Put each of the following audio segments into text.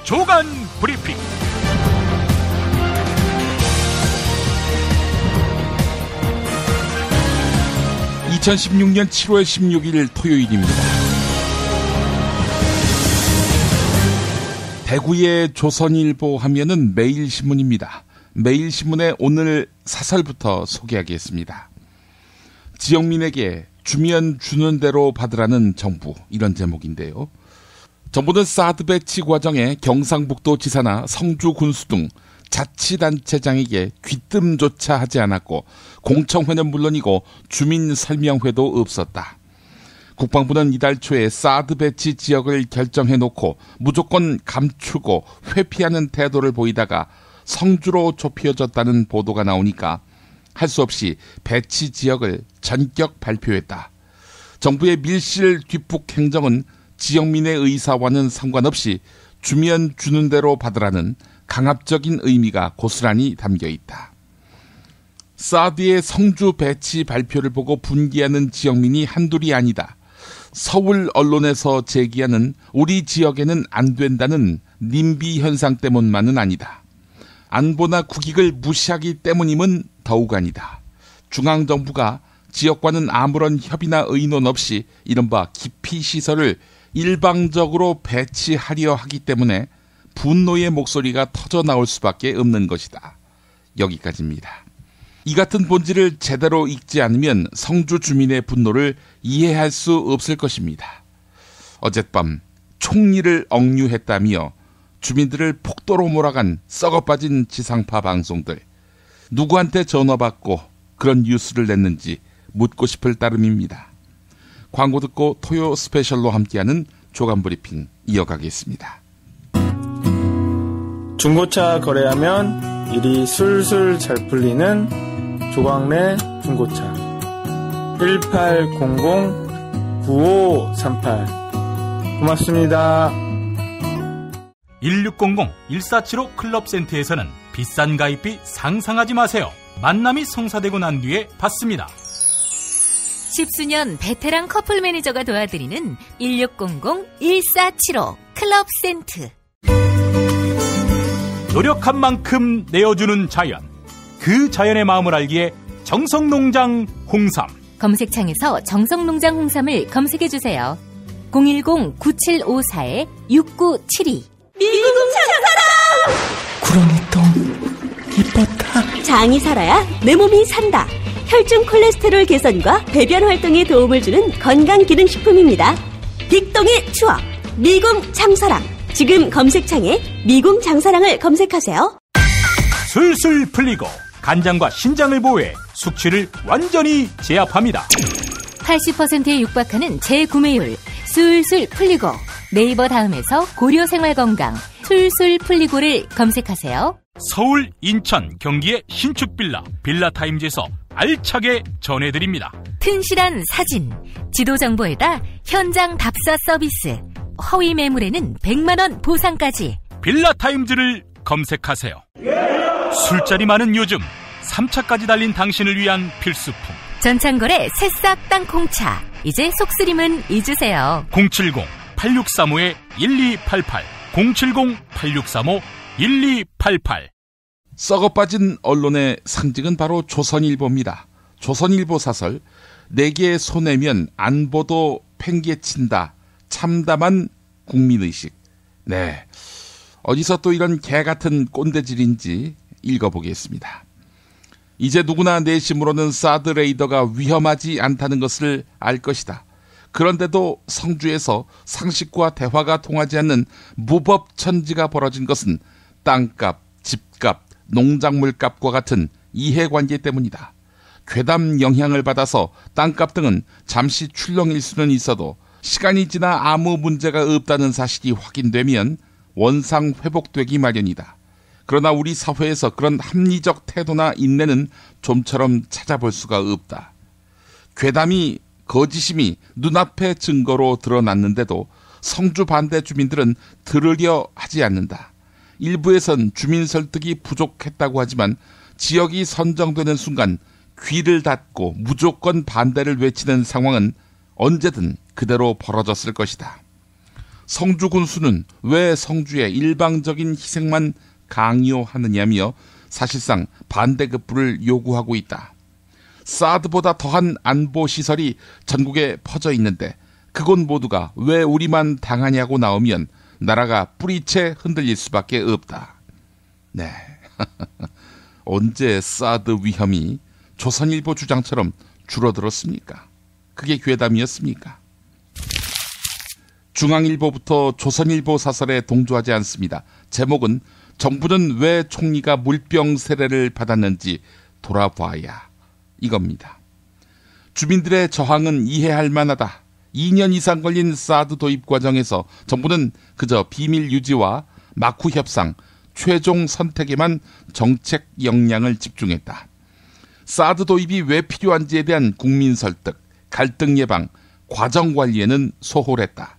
조간 브리핑. (2016년 7월 16일) 토요일입니다. 대구의 조선일보 하면은 매일신문입니다. 매일신문의 오늘 사설부터 소개하겠습니다. 지역민에게 주면 주는 대로 받으라는 정부, 이런 제목인데요. 정부는 사드 배치 과정에 경상북도 지사나 성주 군수 등 자치단체장에게 귀뜸조차 하지 않았고 공청회는 물론이고 주민 설명회도 없었다. 국방부는 이달 초에 사드 배치 지역을 결정해놓고 무조건 감추고 회피하는 태도를 보이다가 성주로 좁혀졌다는 보도가 나오니까 할 수 없이 배치 지역을 전격 발표했다. 정부의 밀실 뒷북 행정은 지역민의 의사와는 상관없이 주면 주는 대로 받으라는 강압적인 의미가 고스란히 담겨 있다. 사드의 성주 배치 발표를 보고 분개하는 지역민이 한둘이 아니다. 서울 언론에서 제기하는 우리 지역에는 안 된다는 님비 현상 때문만은 아니다. 안보나 국익을 무시하기 때문임은 더욱 아니다. 중앙정부가 지역과는 아무런 협의나 의논 없이 이른바 기피시설을 일방적으로 배치하려 하기 때문에 분노의 목소리가 터져 나올 수밖에 없는 것이다. 여기까지입니다. 이 같은 본질을 제대로 읽지 않으면 성주 주민의 분노를 이해할 수 없을 것입니다. 어젯밤 총리를 억류했다며 주민들을 폭도로 몰아간 썩어빠진 지상파 방송들, 누구한테 전화받고 그런 뉴스를 냈는지 묻고 싶을 따름입니다. 광고 듣고 토요 스페셜로 함께하는 조간브리핑 이어가겠습니다. 중고차 거래하면 일이 술술 잘 풀리는 조광래 중고차 1800-9538 고맙습니다. 1600-1475 클럽센터에서는 비싼 가입비 상상하지 마세요. 만남이 성사되고 난 뒤에 받습니다. 10수년 베테랑 커플 매니저가 도와드리는 1600-1475 클럽센터. 노력한 만큼 내어주는 자연, 그 자연의 마음을 알기에 정성농장 홍삼. 검색창에서 정성농장 홍삼을 검색해주세요. 010-9754-6972. 미궁 장사랑! 구렁이똥 이뻤다. 장이 살아야 내 몸이 산다. 혈중 콜레스테롤 개선과 배변 활동에 도움을 주는 건강기능식품입니다. 빅동의 추억 미궁 장사랑. 지금 검색창에 미궁 장사랑을 검색하세요. 술술 풀리고 간장과 신장을 보호해 숙취를 완전히 제압합니다. 80%에 육박하는 재구매율 술술 풀리고. 네이버 다음에서 고려생활건강 술술 풀리고를 검색하세요. 서울, 인천, 경기의 신축 빌라 빌라타임즈에서 알차게 전해드립니다. 튼실한 사진, 지도 정보에다 현장 답사 서비스, 허위 매물에는 100만원 보상까지. 빌라타임즈를 검색하세요. 술자리 많은 요즘 3차까지 달린 당신을 위한 필수품 전창걸의 새싹 땅콩차. 이제 속쓰림은 잊으세요. 070-8635-1288 070-8635-1288. 썩어빠진 언론의 상징은 바로 조선일보입니다. 조선일보 사설, 내게 손해면 안보도 팽개친다. 참담한 국민의식. 네, 어디서 또 이런 개같은 꼰대질인지 읽어보겠습니다. 이제 누구나 내심으로는 사드 레이더가 위험하지 않다는 것을 알 것이다. 그런데도 성주에서 상식과 대화가 통하지 않는 무법천지가 벌어진 것은 땅값, 집값, 농작물값과 같은 이해관계 때문이다. 괴담 영향을 받아서 땅값 등은 잠시 출렁일 수는 있어도 시간이 지나 아무 문제가 없다는 사실이 확인되면 원상 회복되기 마련이다. 그러나 우리 사회에서 그런 합리적 태도나 인내는 좀처럼 찾아볼 수가 없다. 괴담이 거짓임이 눈앞에 증거로 드러났는데도 성주 반대 주민들은 들으려 하지 않는다. 일부에선 주민 설득이 부족했다고 하지만 지역이 선정되는 순간 귀를 닫고 무조건 반대를 외치는 상황은 언제든 그대로 벌어졌을 것이다. 성주 군수는 왜 성주의 일방적인 희생만 강요하느냐며 사실상 반대급부를 요구하고 있다. 사드보다 더한 안보시설이 전국에 퍼져 있는데 그곳 모두가 왜 우리만 당하냐고 나오면 나라가 뿌리채 흔들릴 수밖에 없다. 네. 언제 사드 위험이 조선일보 주장처럼 줄어들었습니까? 그게 괴담이었습니까? 중앙일보부터 조선일보 사설에 동조하지 않습니다. 제목은 정부는 왜 총리가 물병 세례를 받았는지 돌아봐야 이겁니다. 주민들의 저항은 이해할 만하다. 2년 이상 걸린 사드 도입 과정에서 정부는 그저 비밀 유지와 막후 협상, 최종 선택에만 정책 역량을 집중했다. 사드 도입이 왜 필요한지에 대한 국민 설득, 갈등 예방, 과정 관리에는 소홀했다.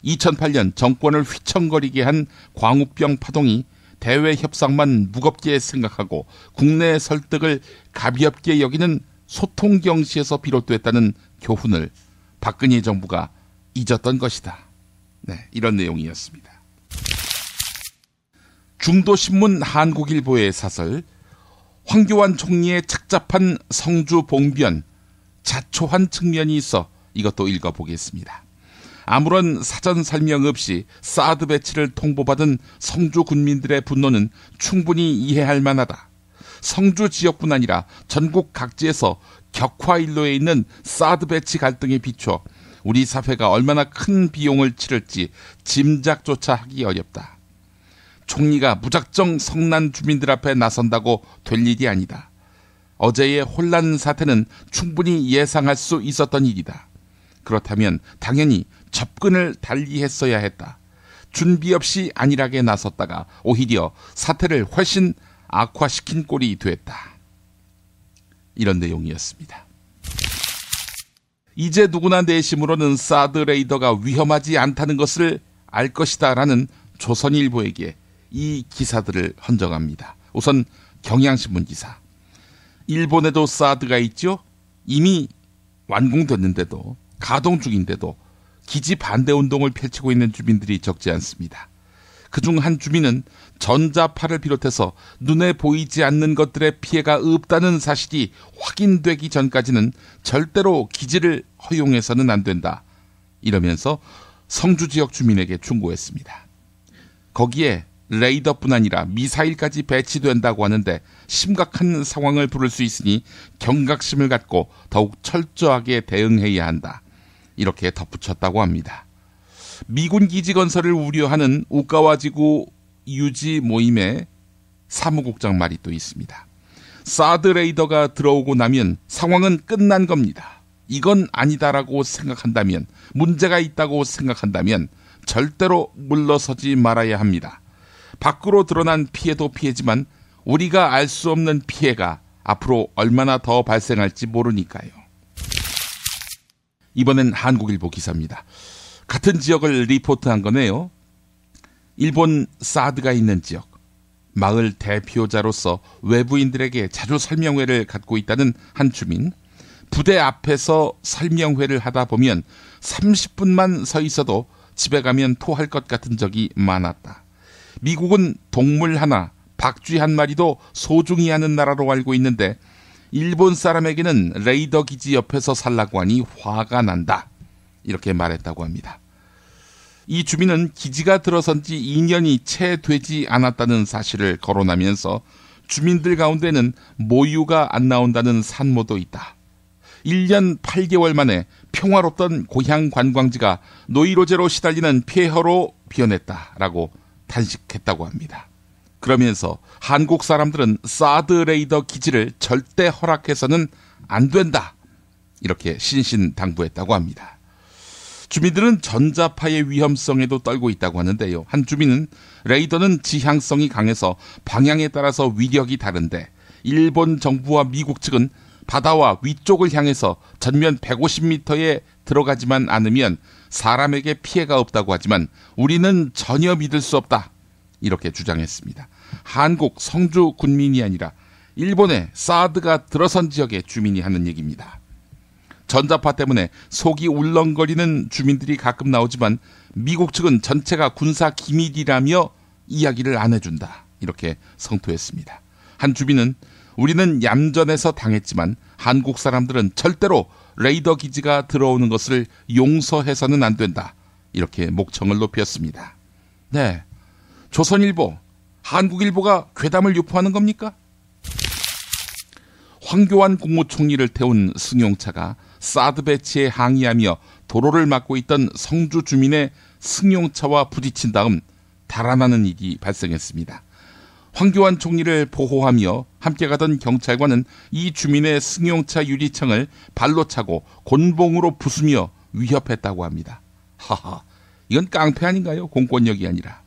2008년 정권을 휘청거리게 한 광우병 파동이 대외 협상만 무겁게 생각하고 국내 설득을 가볍게 여기는 소통 경시에서 비롯됐다는 교훈을 박근혜 정부가 잊었던 것이다. 네, 이런 내용이었습니다. 중도신문 한국일보의 사설, 황교안 총리의 착잡한 성주 봉변, 자초한 측면이 있어 이것도 읽어보겠습니다. 아무런 사전 설명 없이 사드 배치를 통보받은 성주 군민들의 분노는 충분히 이해할 만하다. 성주 지역뿐 아니라 전국 각지에서 격화일로에 있는 사드 배치 갈등에 비춰 우리 사회가 얼마나 큰 비용을 치를지 짐작조차 하기 어렵다. 총리가 무작정 성난 주민들 앞에 나선다고 될 일이 아니다. 어제의 혼란 사태는 충분히 예상할 수 있었던 일이다. 그렇다면 당연히 접근을 달리 했어야 했다. 준비 없이 안일하게 나섰다가 오히려 사태를 훨씬 악화시킨 꼴이 됐다. 이런 내용이었습니다. 이제 누구나 내심으로는 사드 레이더가 위험하지 않다는 것을 알 것이다 라는 조선일보에게 이 기사들을 헌정합니다. 우선 경향신문 기사. 일본에도 사드가 있죠. 이미 완공됐는데도 가동 중인데도 기지 반대 운동을 펼치고 있는 주민들이 적지 않습니다. 그중 한 주민은 전자파를 비롯해서 눈에 보이지 않는 것들의 피해가 없다는 사실이 확인되기 전까지는 절대로 기지를 허용해서는 안 된다. 이러면서 성주 지역 주민에게 충고했습니다. 거기에 레이더뿐 아니라 미사일까지 배치된다고 하는데 심각한 상황을 부를 수 있으니 경각심을 갖고 더욱 철저하게 대응해야 한다. 이렇게 덧붙였다고 합니다. 미군 기지 건설을 우려하는 우가와지구 유지 모임의 사무국장 말이 또 있습니다. 사드 레이더가 들어오고 나면 상황은 끝난 겁니다. 이건 아니다라고 생각한다면, 문제가 있다고 생각한다면 절대로 물러서지 말아야 합니다. 밖으로 드러난 피해도 피해지만 우리가 알 수 없는 피해가 앞으로 얼마나 더 발생할지 모르니까요. 이번엔 한국일보 기사입니다. 같은 지역을 리포트한 거네요. 일본 사드가 있는 지역. 마을 대표자로서 외부인들에게 자주 설명회를 갖고 있다는 한 주민. 부대 앞에서 설명회를 하다 보면 30분만 서 있어도 집에 가면 토할 것 같은 적이 많았다. 미국은 동물 하나, 박쥐 한 마리도 소중히 하는 나라로 알고 있는데 일본 사람에게는 레이더 기지 옆에서 살라고 하니 화가 난다. 이렇게 말했다고 합니다. 이 주민은 기지가 들어선 지 2년이 채 되지 않았다는 사실을 거론하면서 주민들 가운데는 모유가 안 나온다는 산모도 있다. 1년 8개월 만에 평화롭던 고향 관광지가 노이로제로 시달리는 폐허로 변했다라고 탄식했다고 합니다. 그러면서 한국 사람들은 사드 레이더 기지를 절대 허락해서는 안 된다. 이렇게 신신당부했다고 합니다. 주민들은 전자파의 위험성에도 떨고 있다고 하는데요. 한 주민은 레이더는 지향성이 강해서 방향에 따라서 위력이 다른데 일본 정부와 미국 측은 바다와 위쪽을 향해서 전면 150m에 들어가지만 않으면 사람에게 피해가 없다고 하지만 우리는 전혀 믿을 수 없다. 이렇게 주장했습니다. 한국 성주 군민이 아니라 일본의 사드가 들어선 지역의 주민이 하는 얘기입니다. 전자파 때문에 속이 울렁거리는 주민들이 가끔 나오지만 미국 측은 전체가 군사 기밀이라며 이야기를 안 해준다. 이렇게 성토했습니다. 한 주민은 우리는 얌전해서 당했지만 한국 사람들은 절대로 레이더 기지가 들어오는 것을 용서해서는 안 된다. 이렇게 목청을 높였습니다. 네, 조선일보, 한국일보가 괴담을 유포하는 겁니까? 황교안 국무총리를 태운 승용차가 사드 배치에 항의하며 도로를 막고 있던 성주 주민의 승용차와 부딪힌 다음 달아나는 일이 발생했습니다. 황교안 총리를 보호하며 함께 가던 경찰관은 이 주민의 승용차 유리창을 발로 차고 곤봉으로 부수며 위협했다고 합니다. 하하, 이건 깡패 아닌가요? 공권력이 아니라.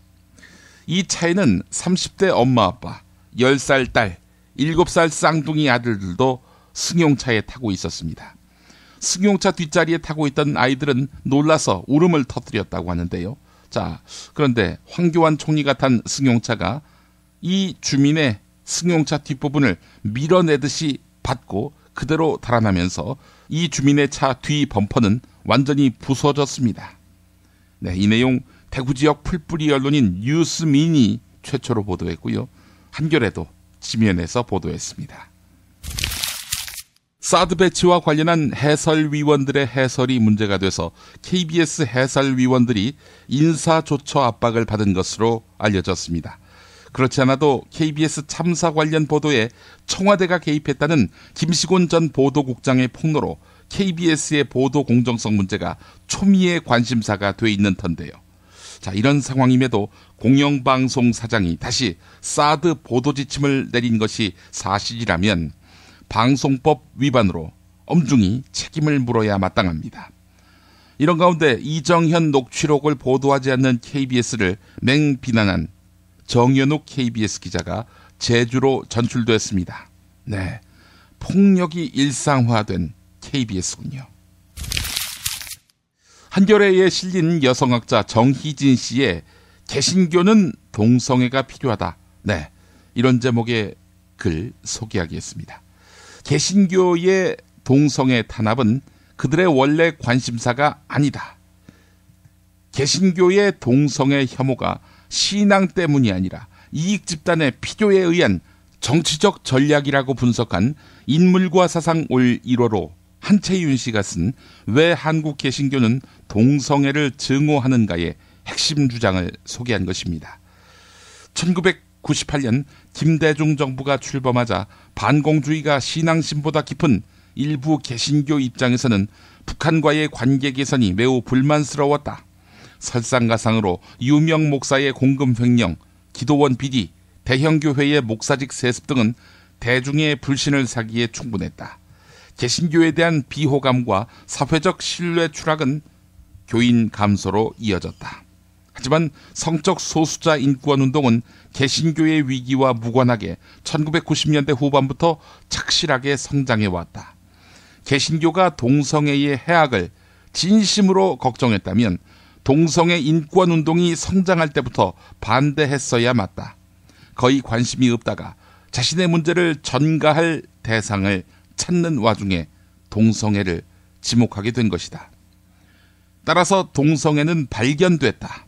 이 차에는 30대 엄마 아빠, 10살 딸, 7살 쌍둥이 아들들도 승용차에 타고 있었습니다. 승용차 뒷자리에 타고 있던 아이들은 놀라서 울음을 터뜨렸다고 하는데요. 자, 그런데 황교안 총리가 탄 승용차가 이 주민의 승용차 뒷부분을 밀어내듯이 받고 그대로 달아나면서 이 주민의 차 뒤 범퍼는 완전히 부서졌습니다. 네, 이 내용 대구 지역 풀뿌리 언론인 뉴스민이 최초로 보도했고요. 한겨레도 지면에서 보도했습니다. 사드 배치와 관련한 해설위원들의 해설이 문제가 돼서 KBS 해설위원들이 인사조처 압박을 받은 것으로 알려졌습니다. 그렇지 않아도 KBS 참사 관련 보도에 청와대가 개입했다는 김시곤 전 보도국장의 폭로로 KBS의 보도 공정성 문제가 초미의 관심사가 돼 있는 터인데요. 자, 이런 상황임에도 공영방송 사장이 다시 사드 보도 지침을 내린 것이 사실이라면 방송법 위반으로 엄중히 책임을 물어야 마땅합니다. 이런 가운데 이정현 녹취록을 보도하지 않는 KBS를 맹비난한 정연욱 KBS 기자가 제주로 전출됐습니다. 네, 폭력이 일상화된 KBS군요. 한겨레에 실린 여성학자 정희진 씨의 개신교는 동성애가 필요하다. 네, 이런 제목의 글 소개하겠습니다. 개신교의 동성애 탄압은 그들의 원래 관심사가 아니다. 개신교의 동성애 혐오가 신앙 때문이 아니라 이익 집단의 필요에 의한 정치적 전략이라고 분석한 인물과 사상 올 1호로 한채윤 씨가 쓴 왜 한국 개신교는 동성애를 증오하는가의 핵심 주장을 소개한 것입니다. 1998년 김대중 정부가 출범하자 반공주의가 신앙심보다 깊은 일부 개신교 입장에서는 북한과의 관계 개선이 매우 불만스러웠다. 설상가상으로 유명 목사의 공금 횡령, 기도원 비리, 대형교회의 목사직 세습 등은 대중의 불신을 사기에 충분했다. 개신교에 대한 비호감과 사회적 신뢰 추락은 교인 감소로 이어졌다. 하지만 성적 소수자 인권운동은 개신교의 위기와 무관하게 1990년대 후반부터 착실하게 성장해왔다. 개신교가 동성애의 해악을 진심으로 걱정했다면 동성애 인권운동이 성장할 때부터 반대했어야 맞다. 거의 관심이 없다가 자신의 문제를 전가할 대상을 찾는 와중에 동성애를 지목하게 된 것이다. 따라서 동성애는 발견됐다.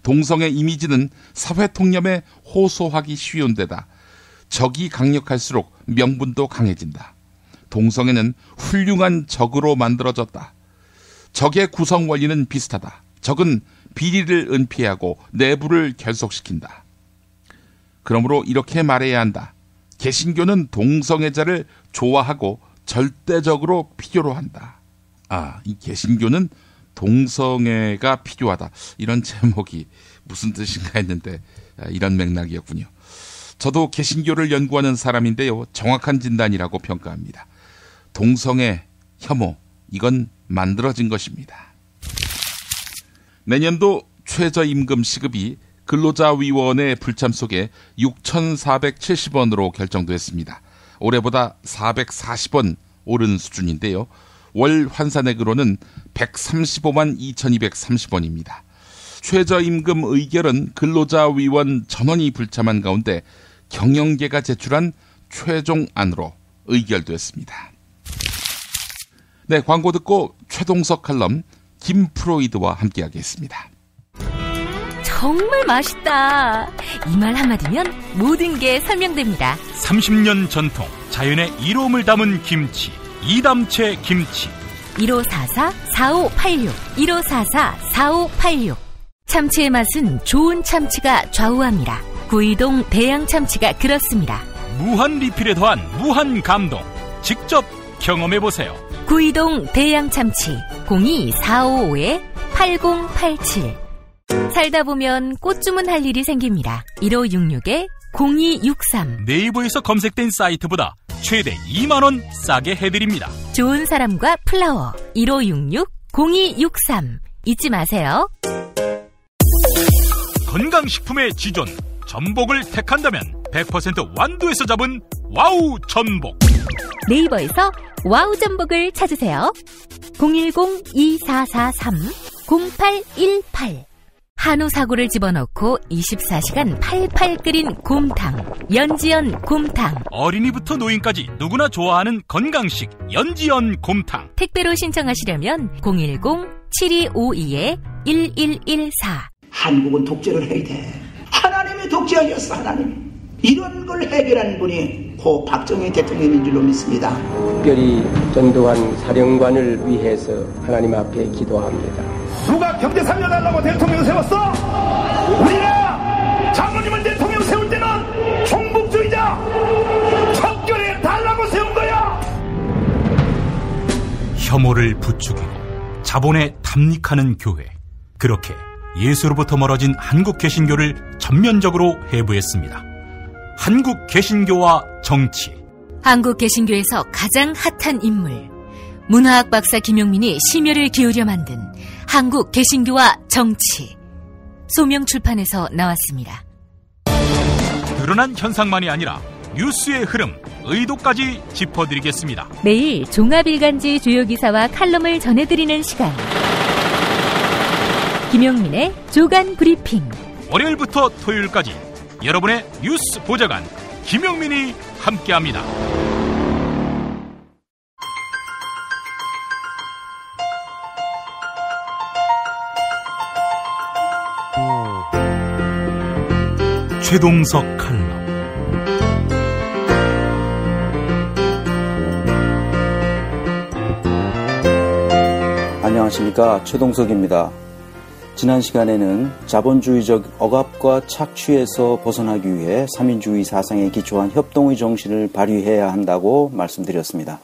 동성애 이미지는 사회통념에 호소하기 쉬운 데다 적이 강력할수록 명분도 강해진다. 동성애는 훌륭한 적으로 만들어졌다. 적의 구성 원리는 비슷하다. 적은 비리를 은폐하고 내부를 결속시킨다. 그러므로 이렇게 말해야 한다. 개신교는 동성애자를 좋아하고 절대적으로 필요로 한다. 아, 이 개신교는 동성애가 필요하다. 이런 제목이 무슨 뜻인가 했는데 이런 맥락이었군요. 저도 개신교를 연구하는 사람인데요. 정확한 진단이라고 평가합니다. 동성애, 혐오, 이건 만들어진 것입니다. 내년도 최저임금 시급이 근로자위원회 불참 속에 6,470원으로 결정됐습니다. 올해보다 440원 오른 수준인데요. 월 환산액으로는 135만 2,230원입니다. 최저임금 의결은 근로자위원 전원이 불참한 가운데 경영계가 제출한 최종안으로 의결됐습니다. 네, 광고 듣고 최동석 칼럼 김프로이드와 함께하겠습니다. 정말 맛있다. 이 말 한마디면 모든 게 설명됩니다. 30년 전통 자연의 이로움을 담은 김치, 이담채 김치. 1544-4586 1544-4586. 참치의 맛은 좋은 참치가 좌우합니다. 구이동 대양 참치가 그렇습니다. 무한 리필에 더한 무한 감동. 직접 경험해보세요. 구이동 대양 참치 02455-8087. 살다 보면 꽃 주문할 일이 생깁니다. 1566-0263. 네이버에서 검색된 사이트보다 최대 2만원 싸게 해드립니다. 좋은 사람과 플라워 1566-0263. 잊지 마세요. 건강식품의 지존 전복을 택한다면 100% 완도에서 잡은 와우 전복. 네이버에서 와우 전복을 찾으세요. 010-2443-0818. 한우 사고를 집어넣고 24시간 팔팔 끓인 곰탕, 연지연 곰탕. 어린이부터 노인까지 누구나 좋아하는 건강식 연지연 곰탕. 택배로 신청하시려면 010-7252-1114. 한국은 독재를 해야 돼. 하나님이 독재하셨어. 하나님이. 이런 걸 해결하는 분이 고 박정희 대통령인 줄로 믿습니다. 특별히 전두환 사령관을 위해서 하나님 앞에 기도합니다. 누가 경제 살려달라고 대통령 세웠어? 우리가 장모님을 대통령 세울 때는 종북주의자 척결해 달라고 세운 거야. 혐오를 부추기고 자본에 탐닉하는 교회. 그렇게 예수로부터 멀어진 한국 개신교를 전면적으로 해부했습니다. 한국 개신교와 정치. 한국 개신교에서 가장 핫한 인물, 문화학 박사 김용민이 심혈을 기울여 만든 한국 개신교와 정치. 소명출판에서 나왔습니다. 드러난 현상만이 아니라 뉴스의 흐름, 의도까지 짚어드리겠습니다. 매일 종합일간지 주요 기사와 칼럼을 전해드리는 시간. 김용민의 조간 브리핑. 월요일부터 토요일까지 여러분의 뉴스 보좌관 김용민이 함께합니다. 최동석 칼럼. 안녕하십니까, 최동석입니다. 지난 시간에는 자본주의적 억압과 착취에서 벗어나기 위해 삼인주의 사상에 기초한 협동의 정신을 발휘해야 한다고 말씀드렸습니다.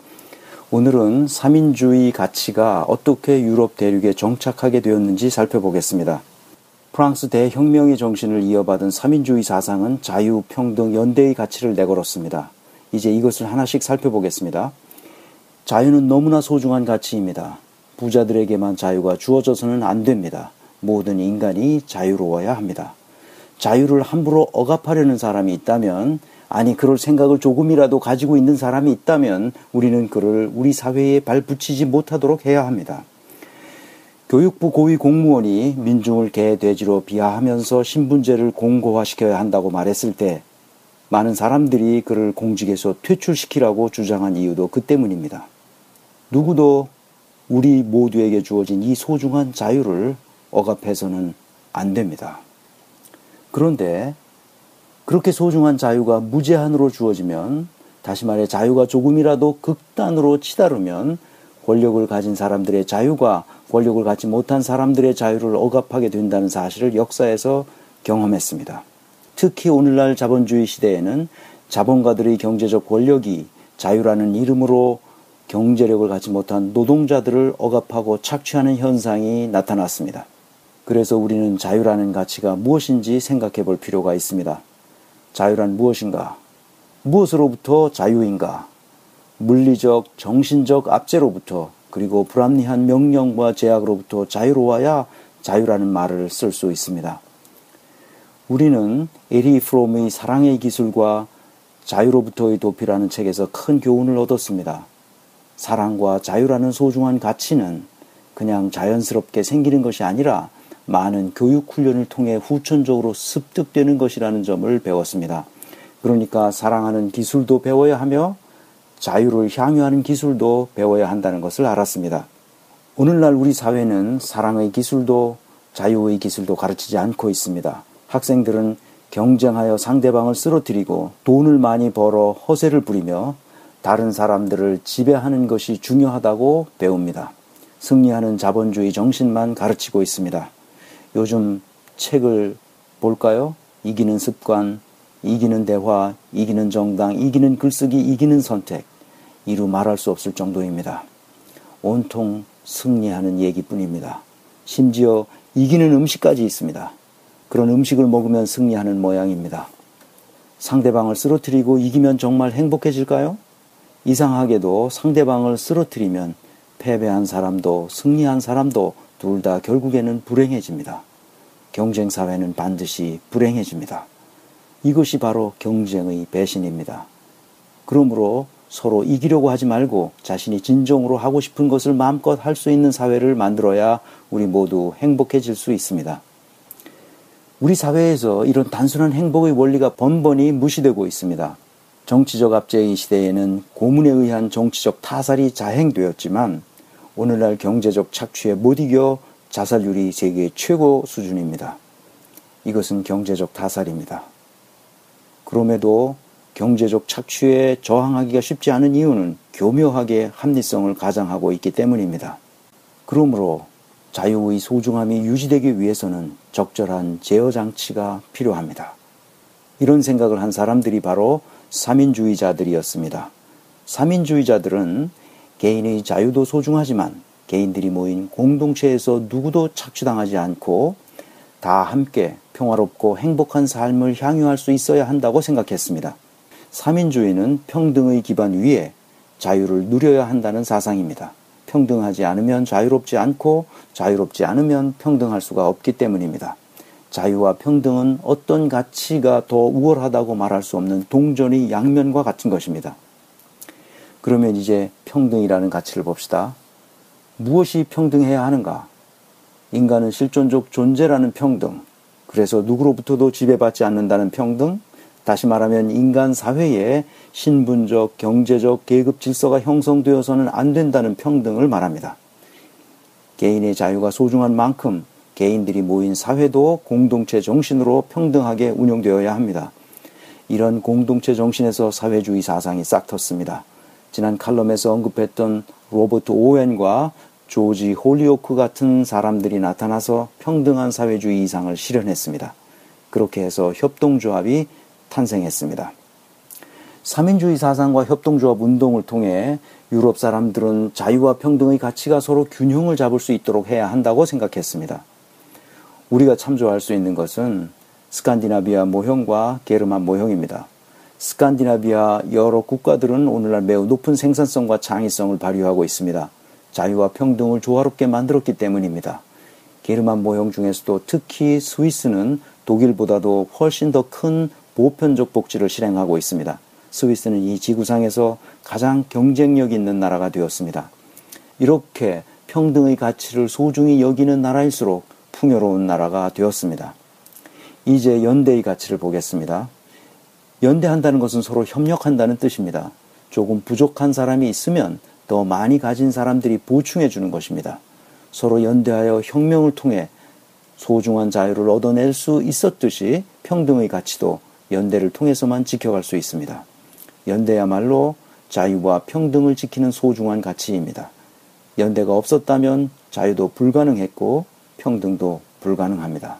오늘은 삼인주의 가치가 어떻게 유럽 대륙에 정착하게 되었는지 살펴보겠습니다. 프랑스 대혁명의 정신을 이어받은 삼인주의 사상은 자유, 평등, 연대의 가치를 내걸었습니다. 이제 이것을 하나씩 살펴보겠습니다. 자유는 너무나 소중한 가치입니다. 부자들에게만 자유가 주어져서는 안 됩니다. 모든 인간이 자유로워야 합니다. 자유를 함부로 억압하려는 사람이 있다면, 아니 그럴 생각을 조금이라도 가지고 있는 사람이 있다면 우리는 그를 우리 사회에 발붙이지 못하도록 해야 합니다. 교육부 고위 공무원이 민중을 개, 돼지로 비하하면서 신분제를 공고화시켜야 한다고 말했을 때 많은 사람들이 그를 공직에서 퇴출시키라고 주장한 이유도 그 때문입니다. 누구도 우리 모두에게 주어진 이 소중한 자유를 억압해서는 안 됩니다. 그런데 그렇게 소중한 자유가 무제한으로 주어지면, 다시 말해 자유가 조금이라도 극단으로 치다르면 권력을 가진 사람들의 자유가 권력을 갖지 못한 사람들의 자유를 억압하게 된다는 사실을 역사에서 경험했습니다. 특히 오늘날 자본주의 시대에는 자본가들의 경제적 권력이 자유라는 이름으로 경제력을 갖지 못한 노동자들을 억압하고 착취하는 현상이 나타났습니다. 그래서 우리는 자유라는 가치가 무엇인지 생각해 볼 필요가 있습니다. 자유란 무엇인가? 무엇으로부터 자유인가? 물리적, 정신적 압제로부터, 그리고 불합리한 명령과 제약으로부터 자유로워야 자유라는 말을 쓸 수 있습니다. 우리는 에리 프롬의 사랑의 기술과 자유로부터의 도피라는 책에서 큰 교훈을 얻었습니다. 사랑과 자유라는 소중한 가치는 그냥 자연스럽게 생기는 것이 아니라 많은 교육 훈련을 통해 후천적으로 습득되는 것이라는 점을 배웠습니다. 그러니까 사랑하는 기술도 배워야 하며 자유를 향유하는 기술도 배워야 한다는 것을 알았습니다. 오늘날 우리 사회는 사랑의 기술도 자유의 기술도 가르치지 않고 있습니다. 학생들은 경쟁하여 상대방을 쓰러뜨리고 돈을 많이 벌어 허세를 부리며 다른 사람들을 지배하는 것이 중요하다고 배웁니다. 승리하는 자본주의 정신만 가르치고 있습니다. 요즘 책을 볼까요? 이기는 습관, 이기는 대화, 이기는 정당, 이기는 글쓰기, 이기는 선택. 이루 말할 수 없을 정도입니다. 온통 승리하는 얘기뿐입니다. 심지어 이기는 음식까지 있습니다. 그런 음식을 먹으면 승리하는 모양입니다. 상대방을 쓰러뜨리고 이기면 정말 행복해질까요? 이상하게도 상대방을 쓰러뜨리면 패배한 사람도 승리한 사람도 둘 다 결국에는 불행해집니다. 경쟁사회는 반드시 불행해집니다. 이것이 바로 경쟁의 배신입니다. 그러므로 서로 이기려고 하지 말고 자신이 진정으로 하고 싶은 것을 마음껏 할 수 있는 사회를 만들어야 우리 모두 행복해질 수 있습니다. 우리 사회에서 이런 단순한 행복의 원리가 번번이 무시되고 있습니다. 정치적 압제의 시대에는 고문에 의한 정치적 타살이 자행되었지만 오늘날 경제적 착취에 못 이겨 자살률이 세계 최고 수준입니다. 이것은 경제적 타살입니다. 그럼에도 경제적 착취에 저항하기가 쉽지 않은 이유는 교묘하게 합리성을 가장하고 있기 때문입니다. 그러므로 자유의 소중함이 유지되기 위해서는 적절한 제어 장치가 필요합니다. 이런 생각을 한 사람들이 바로 삼인주의자들이었습니다. 삼인주의자들은 개인의 자유도 소중하지만 개인들이 모인 공동체에서 누구도 착취당하지 않고 다 함께 평화롭고 행복한 삶을 향유할 수 있어야 한다고 생각했습니다. 삼인주의는 평등의 기반 위에 자유를 누려야 한다는 사상입니다. 평등하지 않으면 자유롭지 않고 자유롭지 않으면 평등할 수가 없기 때문입니다. 자유와 평등은 어떤 가치가 더 우월하다고 말할 수 없는 동전의 양면과 같은 것입니다. 그러면 이제 평등이라는 가치를 봅시다. 무엇이 평등해야 하는가? 인간은 실존적 존재라는 평등, 그래서 누구로부터도 지배받지 않는다는 평등, 다시 말하면 인간 사회에 신분적, 경제적, 계급 질서가 형성되어서는 안 된다는 평등을 말합니다. 개인의 자유가 소중한 만큼 개인들이 모인 사회도 공동체 정신으로 평등하게 운영되어야 합니다. 이런 공동체 정신에서 사회주의 사상이 싹 텄습니다. 지난 칼럼에서 언급했던 로버트 오웬과 조지 홀리오크 같은 사람들이 나타나서 평등한 사회주의 이상을 실현했습니다. 그렇게 해서 협동조합이 탄생했습니다. 삼인주의 사상과 협동조합 운동을 통해 유럽 사람들은 자유와 평등의 가치가 서로 균형을 잡을 수 있도록 해야 한다고 생각했습니다. 우리가 참조할 수 있는 것은 스칸디나비아 모형과 게르만 모형입니다. 스칸디나비아 여러 국가들은 오늘날 매우 높은 생산성과 창의성을 발휘하고 있습니다. 자유와 평등을 조화롭게 만들었기 때문입니다. 게르만 모형 중에서도 특히 스위스는 독일보다도 훨씬 더 큰 보편적 복지를 실행하고 있습니다. 스위스는 이 지구상에서 가장 경쟁력 있는 나라가 되었습니다. 이렇게 평등의 가치를 소중히 여기는 나라일수록 풍요로운 나라가 되었습니다. 이제 연대의 가치를 보겠습니다. 연대한다는 것은 서로 협력한다는 뜻입니다. 조금 부족한 사람이 있으면 더 많이 가진 사람들이 보충해 주는 것입니다. 서로 연대하여 혁명을 통해 소중한 자유를 얻어낼 수 있었듯이 평등의 가치도 연대를 통해서만 지켜갈 수 있습니다. 연대야말로 자유와 평등을 지키는 소중한 가치입니다. 연대가 없었다면 자유도 불가능했고 평등도 불가능합니다.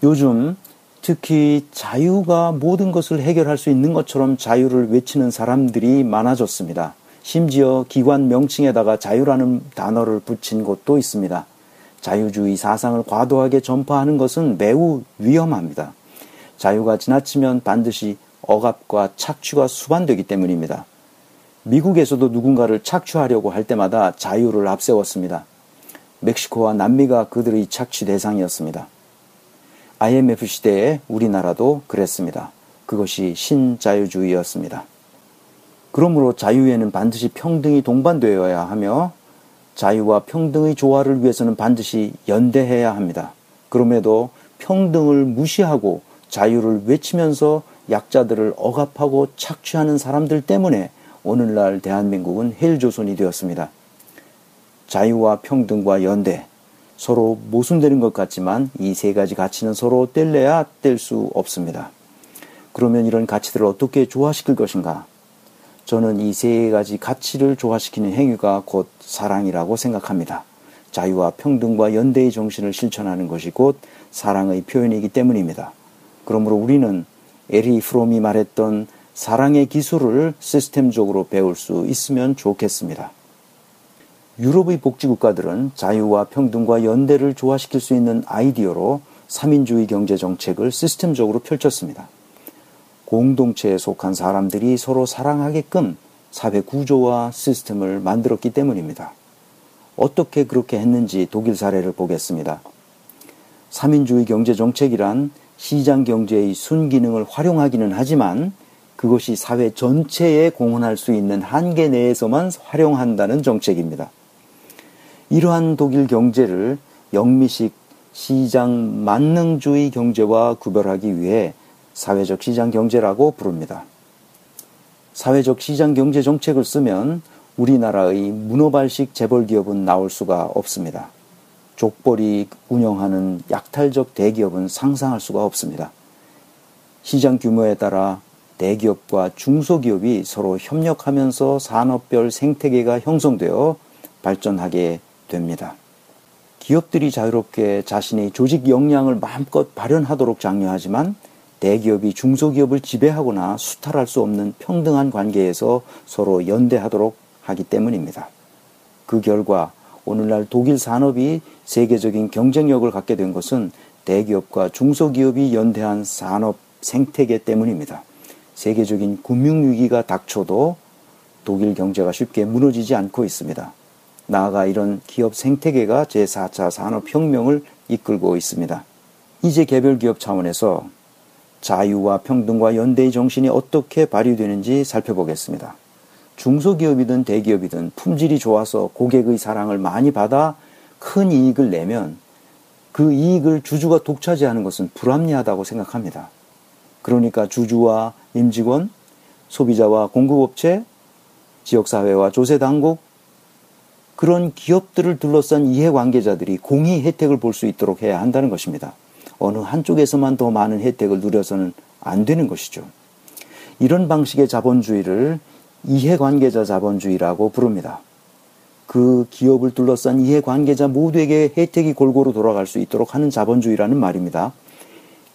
요즘 특히 자유가 모든 것을 해결할 수 있는 것처럼 자유를 외치는 사람들이 많아졌습니다. 심지어 기관 명칭에다가 자유라는 단어를 붙인 곳도 있습니다. 자유주의 사상을 과도하게 전파하는 것은 매우 위험합니다. 자유가 지나치면 반드시 억압과 착취가 수반되기 때문입니다. 미국에서도 누군가를 착취하려고 할 때마다 자유를 앞세웠습니다. 멕시코와 남미가 그들의 착취 대상이었습니다. IMF 시대에 우리나라도 그랬습니다. 그것이 신자유주의였습니다. 그러므로 자유에는 반드시 평등이 동반되어야 하며 자유와 평등의 조화를 위해서는 반드시 연대해야 합니다. 그럼에도 평등을 무시하고 자유를 외치면서 약자들을 억압하고 착취하는 사람들 때문에 오늘날 대한민국은 헬조선이 되었습니다. 자유와 평등과 연대, 서로 모순되는 것 같지만 이 세 가지 가치는 서로 뗄래야 뗄 수 없습니다. 그러면 이런 가치들을 어떻게 조화시킬 것인가? 저는 이 세 가지 가치를 조화시키는 행위가 곧 사랑이라고 생각합니다. 자유와 평등과 연대의 정신을 실천하는 것이 곧 사랑의 표현이기 때문입니다. 그러므로 우리는 에리 프롬이 말했던 사랑의 기술을 시스템적으로 배울 수 있으면 좋겠습니다. 유럽의 복지국가들은 자유와 평등과 연대를 조화시킬 수 있는 아이디어로 3인주의 경제정책을 시스템적으로 펼쳤습니다. 공동체에 속한 사람들이 서로 사랑하게끔 사회 구조와 시스템을 만들었기 때문입니다. 어떻게 그렇게 했는지 독일 사례를 보겠습니다. 3인주의 경제정책이란 시장경제의 순기능을 활용하기는 하지만 그것이 사회 전체에 공헌할 수 있는 한계 내에서만 활용한다는 정책입니다. 이러한 독일 경제를 영미식 시장 만능주의 경제와 구별하기 위해 사회적 시장 경제라고 부릅니다. 사회적 시장 경제 정책을 쓰면 우리나라의 문어발식 재벌기업은 나올 수가 없습니다. 족벌이 운영하는 약탈적 대기업은 상상할 수가 없습니다. 시장 규모에 따라 대기업과 중소기업이 서로 협력하면서 산업별 생태계가 형성되어 발전하게 됩니다. 기업들이 자유롭게 자신의 조직 역량을 마음껏 발현하도록 장려하지만 대기업이 중소기업을 지배하거나 수탈할 수 없는 평등한 관계에서 서로 연대하도록 하기 때문입니다. 그 결과 오늘날 독일 산업이 세계적인 경쟁력을 갖게 된 것은 대기업과 중소기업이 연대한 산업 생태계 때문입니다. 세계적인 금융위기가 닥쳐도 독일 경제가 쉽게 무너지지 않고 있습니다. 나아가 이런 기업 생태계가 제4차 산업혁명을 이끌고 있습니다. 이제 개별 기업 차원에서 자유와 평등과 연대의 정신이 어떻게 발휘되는지 살펴보겠습니다. 중소기업이든 대기업이든 품질이 좋아서 고객의 사랑을 많이 받아 큰 이익을 내면 그 이익을 주주가 독차지하는 것은 불합리하다고 생각합니다. 그러니까 주주와 임직원, 소비자와 공급업체, 지역사회와 조세당국, 그런 기업들을 둘러싼 이해관계자들이 공히 혜택을 볼 수 있도록 해야 한다는 것입니다. 어느 한쪽에서만 더 많은 혜택을 누려서는 안 되는 것이죠. 이런 방식의 자본주의를 이해관계자 자본주의라고 부릅니다. 그 기업을 둘러싼 이해관계자 모두에게 혜택이 골고루 돌아갈 수 있도록 하는 자본주의라는 말입니다.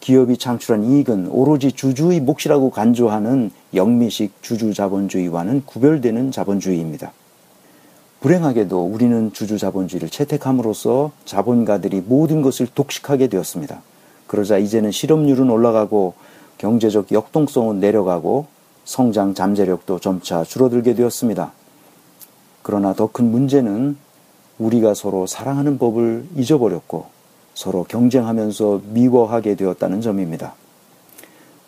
기업이 창출한 이익은 오로지 주주의 몫이라고 간주하는 영미식 주주자본주의와는 구별되는 자본주의입니다. 불행하게도 우리는 주주자본주의를 채택함으로써 자본가들이 모든 것을 독식하게 되었습니다. 그러자 이제는 실업률은 올라가고 경제적 역동성은 내려가고 성장 잠재력도 점차 줄어들게 되었습니다. 그러나 더 큰 문제는 우리가 서로 사랑하는 법을 잊어버렸고 서로 경쟁하면서 미워하게 되었다는 점입니다.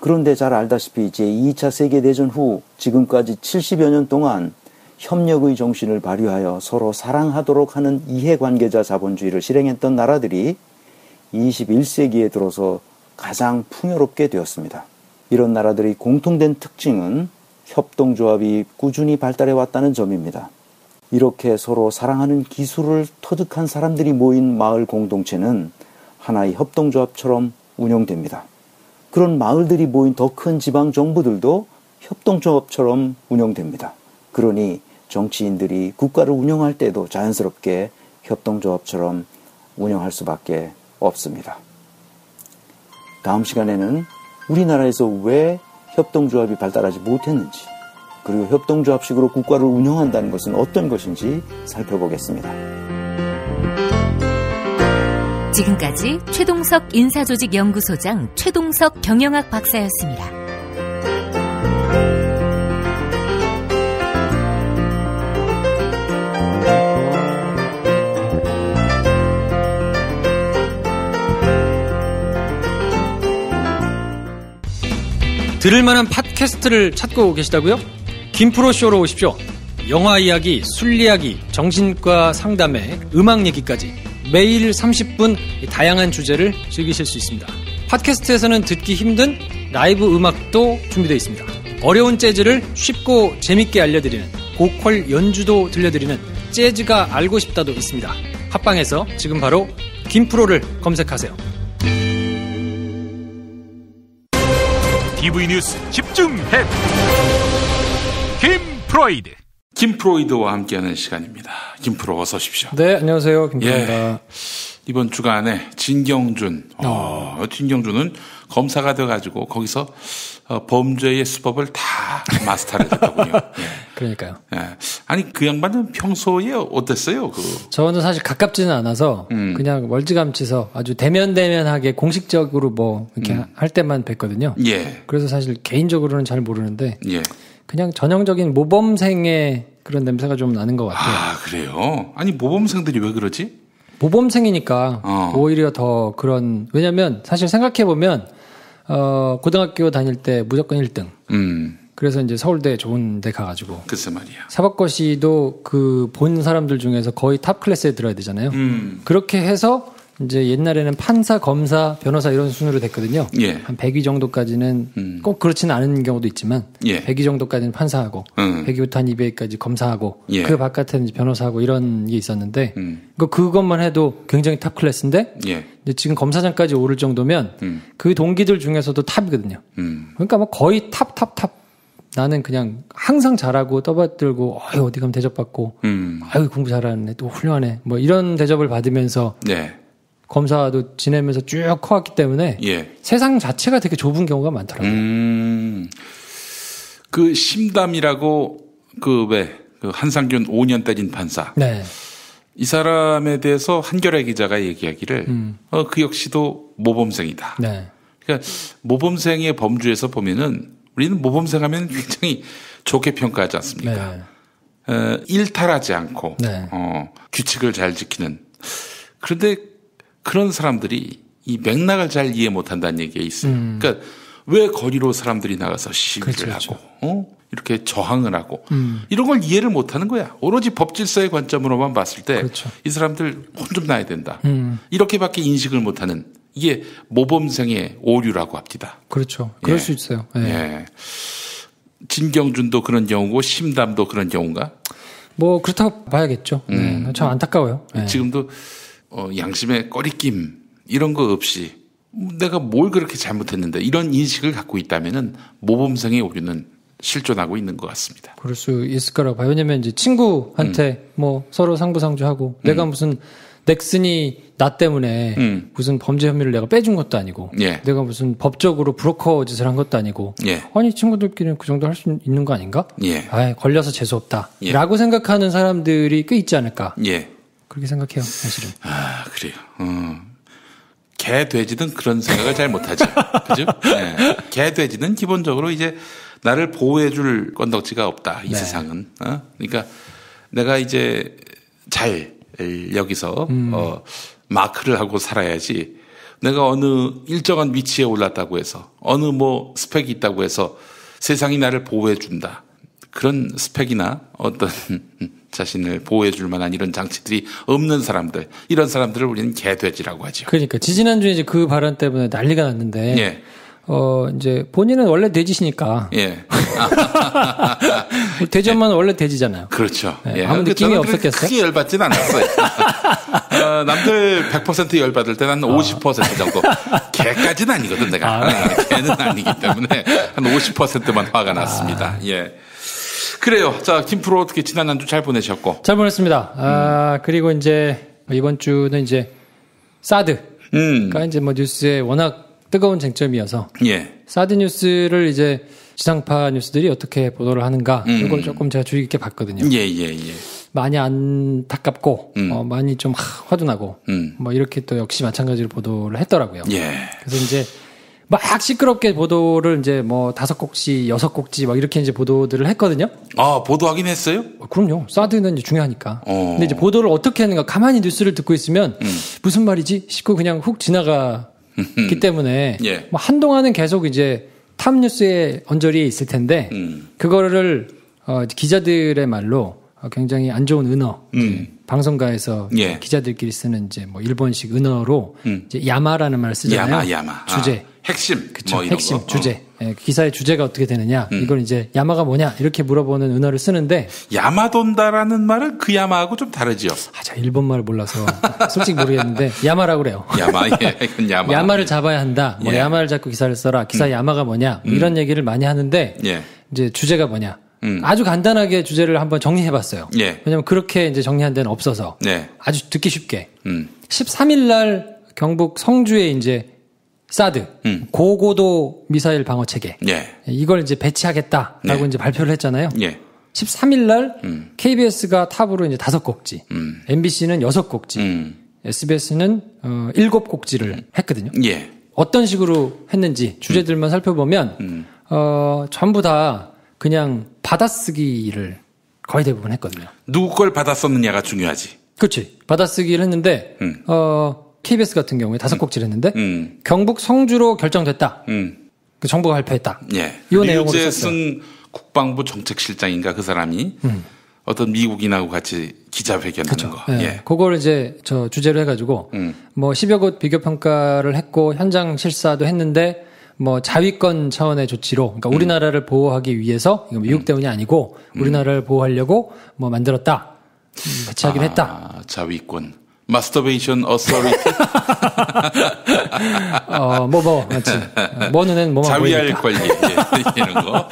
그런데 잘 알다시피 제2차 세계대전 후 지금까지 70여 년 동안 협력의 정신을 발휘하여 서로 사랑하도록 하는 이해관계자 자본주의를 실행했던 나라들이 21세기에 들어서 가장 풍요롭게 되었습니다. 이런 나라들의 공통된 특징은 협동조합이 꾸준히 발달해 왔다는 점입니다. 이렇게 서로 사랑하는 기술을 터득한 사람들이 모인 마을 공동체는 하나의 협동조합처럼 운영됩니다. 그런 마을들이 모인 더 큰 지방 정부들도 협동조합처럼 운영됩니다. 그러니 정치인들이 국가를 운영할 때도 자연스럽게 협동조합처럼 운영할 수밖에 없습니다. 다음 시간에는 우리나라에서 왜 협동조합이 발달하지 못했는지, 그리고 협동조합식으로 국가를 운영한다는 것은 어떤 것인지 살펴보겠습니다. 지금까지 최동석 인사조직연구소장 최동석 경영학 박사였습니다. 들을만한 팟캐스트를 찾고 계시다고요? 김프로쇼로 오십시오. 영화 이야기, 술 이야기, 정신과 상담에 음악 얘기까지 매일 30분 다양한 주제를 즐기실 수 있습니다. 팟캐스트에서는 듣기 힘든 라이브 음악도 준비되어 있습니다. 어려운 재즈를 쉽고 재밌게 알려드리는 보컬 연주도 들려드리는 재즈가 알고 싶다도 있습니다. 팟빵에서 지금 바로 김프로를 검색하세요. TV 뉴스 집중해. 김프로이드. 김프로이드와 함께하는 시간입니다. 김프로 어서 오십시오. 네, 안녕하세요. 김프로입니다. 예, 이번 주간에 진경준. 진경준은 검사가 돼가지고 거기서 범죄의 수법을 다 마스터를 했더군요. 예. 그러니까요. 예. 아니 그 양반은 평소에 어땠어요? 저는 사실 가깝지는 않아서 그냥 멀찌감치서 아주 대면하게 공식적으로 뭐 이렇게 할 때만 뵀거든요. 예. 그래서 사실 개인적으로는 잘 모르는데 예. 그냥 전형적인 모범생의 그런 냄새가 좀 나는 것 같아요. 아, 그래요? 아니 모범생들이 왜 그러지? 모범생이니까 오히려 더 그런, 왜냐면 사실 생각해보면 고등학교 다닐 때 무조건 1등. 그래서 이제 서울대 좋은 데 가가지고. 글쎄 말이야. 사법고시도 그 본 사람들 중에서 거의 탑 클래스에 들어야 되잖아요. 그렇게 해서 이제 옛날에는 판사, 검사, 변호사 이런 순으로 됐거든요. 예. 한 100위 정도까지는 꼭 그렇지는 않은 경우도 있지만 예. 100위 정도까지는 판사하고 100위부터 한 200위까지 검사하고 예. 그 바깥에는 변호사하고 이런 게 있었는데 그것만 해도 굉장히 탑 클래스인데 예. 이제 지금 검사장까지 오를 정도면 그 동기들 중에서도 탑이거든요. 그러니까 뭐 거의 탑. 나는 그냥 항상 잘하고 떠받들고 어디 가면 대접받고 아유 공부 잘하네 또 훌륭하네 뭐 이런 대접을 받으면서 네. 검사도 지내면서 쭉 커왔기 때문에 예. 세상 자체가 되게 좁은 경우가 많더라고요. 그 심담이라고 그 한상균 5년 때린 판사. 네. 이 사람에 대해서 한겨레 기자가 얘기하기를 그 역시도 모범생이다. 네. 그러니까 모범생의 범주에서 보면은 우리는 모범생하면 굉장히 좋게 평가하지 않습니까? 네. 일탈하지 않고 네. 규칙을 잘 지키는. 그런데 그런 사람들이 이 맥락을 잘 이해 못한다는 얘기가 있어요. 그러니까 왜 거리로 사람들이 나가서 시위를 하고 이렇게 저항을 하고 이런 걸 이해를 못하는 거야. 오로지 법질서의 관점으로만 봤을 때 이 사람들 혼 좀 나야 된다. 이렇게밖에 인식을 못하는 이게 모범생의 오류라고 합니다. 그렇죠. 그럴 예. 수 있어요. 예. 예. 진경준도 그런 경우고 심담도 그런 경우인가? 뭐 그렇다고 봐야겠죠. 네. 참 안타까워요. 네. 지금도 양심의 꺼리낌 이런 거 없이 내가 뭘 그렇게 잘못했는데 이런 인식을 갖고 있다면은 모범생의 오류는 실존하고 있는 것 같습니다. 그럴 수 있을 거라고 봐요. 왜냐면 이제 친구한테 뭐 서로 상부상조하고 내가 무슨 넥슨이 나 때문에 무슨 범죄 혐의를 내가 빼준 것도 아니고 예. 내가 무슨 법적으로 브로커 짓을 한 것도 아니고 예. 아니 친구들끼리는 그 정도 할 수 있는 거 아닌가? 예. 아, 걸려서 재수없다 예. 라고 생각하는 사람들이 꽤 있지 않을까? 예. 그렇게 생각해요, 사실은. 아, 그래요. 개, 돼지든 그런 생각을 잘 못하죠. 그죠? 네. 개, 돼지는 기본적으로 이제 나를 보호해줄 건덕지가 없다. 이 네. 세상은. 그러니까 내가 이제 잘 여기서 마크를 하고 살아야지 내가 어느 일정한 위치에 올랐다고 해서 어느 뭐 스펙이 있다고 해서 세상이 나를 보호해준다. 그런 스펙이나 어떤 자신을 보호해줄 만한 이런 장치들이 없는 사람들, 이런 사람들을 우리는 개돼지라고 하죠. 그러니까 지지난주에 이제 그 발언 때문에 난리가 났는데, 예. 이제 본인은 원래 돼지시니까, 예. 돼지 엄마는 원래 돼지잖아요. 그렇죠. 네, 예. 아무 느낌이 없었겠어요? 크게 열받진 않았어요. 남들 100% 열받을 때 난 50% 정도. 개까지는 아니거든, 내가. 개는 아니기 때문에 한 50%만 화가 났습니다. 예. 그래요. 자, 김프로 어떻게 지난 한 주 잘 보내셨고? 잘 보냈습니다. 그리고 이제 이번 주는 이제 사드가 이제 뭐 뉴스에 워낙 뜨거운 쟁점이어서 예. 사드 뉴스를 이제 지상파 뉴스들이 어떻게 보도를 하는가 이걸 조금 제가 주의 깊게 봤거든요. 예. 많이 안타깝고 많이 좀 화도 나고 뭐 이렇게 또 역시 마찬가지로 보도를 했더라고요. 예. 그래서 이제 막 시끄럽게 보도를 이제 뭐 5곡지, 6곡지 막 이렇게 이제 보도들을 했거든요. 아, 보도하긴 했어요? 그럼요. 사드는 이제 중요하니까. 근데 이제 보도를 어떻게 하는가 가만히 뉴스를 듣고 있으면 무슨 말이지 싶고 그냥 훅 지나가기 때문에 예. 뭐 한동안은 계속 이제 탑 뉴스의 언저리에 있을 텐데 그거를 기자들의 말로 굉장히 안 좋은 은어, 방송가에서 예. 기자들끼리 쓰는 이제 뭐 일본식 은어로 이제 야마라는 말을 쓰잖아요. 야마. 주제. 핵심. 그쵸. 뭐 이런 핵심, 거. 주제. 기사의 주제가 어떻게 되느냐, 이걸 이제 야마가 뭐냐 이렇게 물어보는 은어를 쓰는데 야마돈다라는 말은 그 야마하고 좀 다르죠. 제가 일본말을 몰라서 솔직히 모르겠는데 야마라고 그래요. 야마, 이건 야마. 야마를 잡아야 한다. 뭐 야마를 잡고 기사를 써라. 기사 야마가 뭐냐, 뭐 이런 얘기를 많이 하는데 이제 주제가 뭐냐. 아주 간단하게 주제를 한번 정리해봤어요. 왜냐하면 그렇게 이제 정리한 데는 없어서 아주 듣기 쉽게 13일 날 경북 성주에 이제 사드 고고도 미사일 방어 체계 이걸 이제 배치하겠다라고 이제 발표를 했잖아요. 13일 날 KBS가 탑으로 이제 5곡지, MBC는 6곡지, SBS는 7곡지를 했거든요. 어떤 식으로 했는지 주제들만 살펴보면 전부 다 그냥 받아쓰기를 거의 대부분 했거든요. 누구 걸 받아썼느냐가 중요하지. 그렇지. 받아쓰기를 했는데 KBS 같은 경우에 5곡지를 했는데 경북 성주로 결정됐다. 그 정부가 발표했다. 이 내용으로 유재승 국방부 정책실장인가 그 사람이 어떤 미국인하고 같이 기자회견하는 거. 그걸 이제 저 주제로 해가지고 뭐 10여 곳 비교 평가를 했고 현장 실사도 했는데 뭐 자위권 차원의 조치로, 그러니까 우리나라를 보호하기 위해서, 이거 미국 때문이 아니고 우리나라를 보호하려고 뭐 만들었다, 배치하기로 했다. 자위권, 마스터베이션 어서리티. 맞지. 뭐 눈엔 뭐만 자위할 권리 이런 거.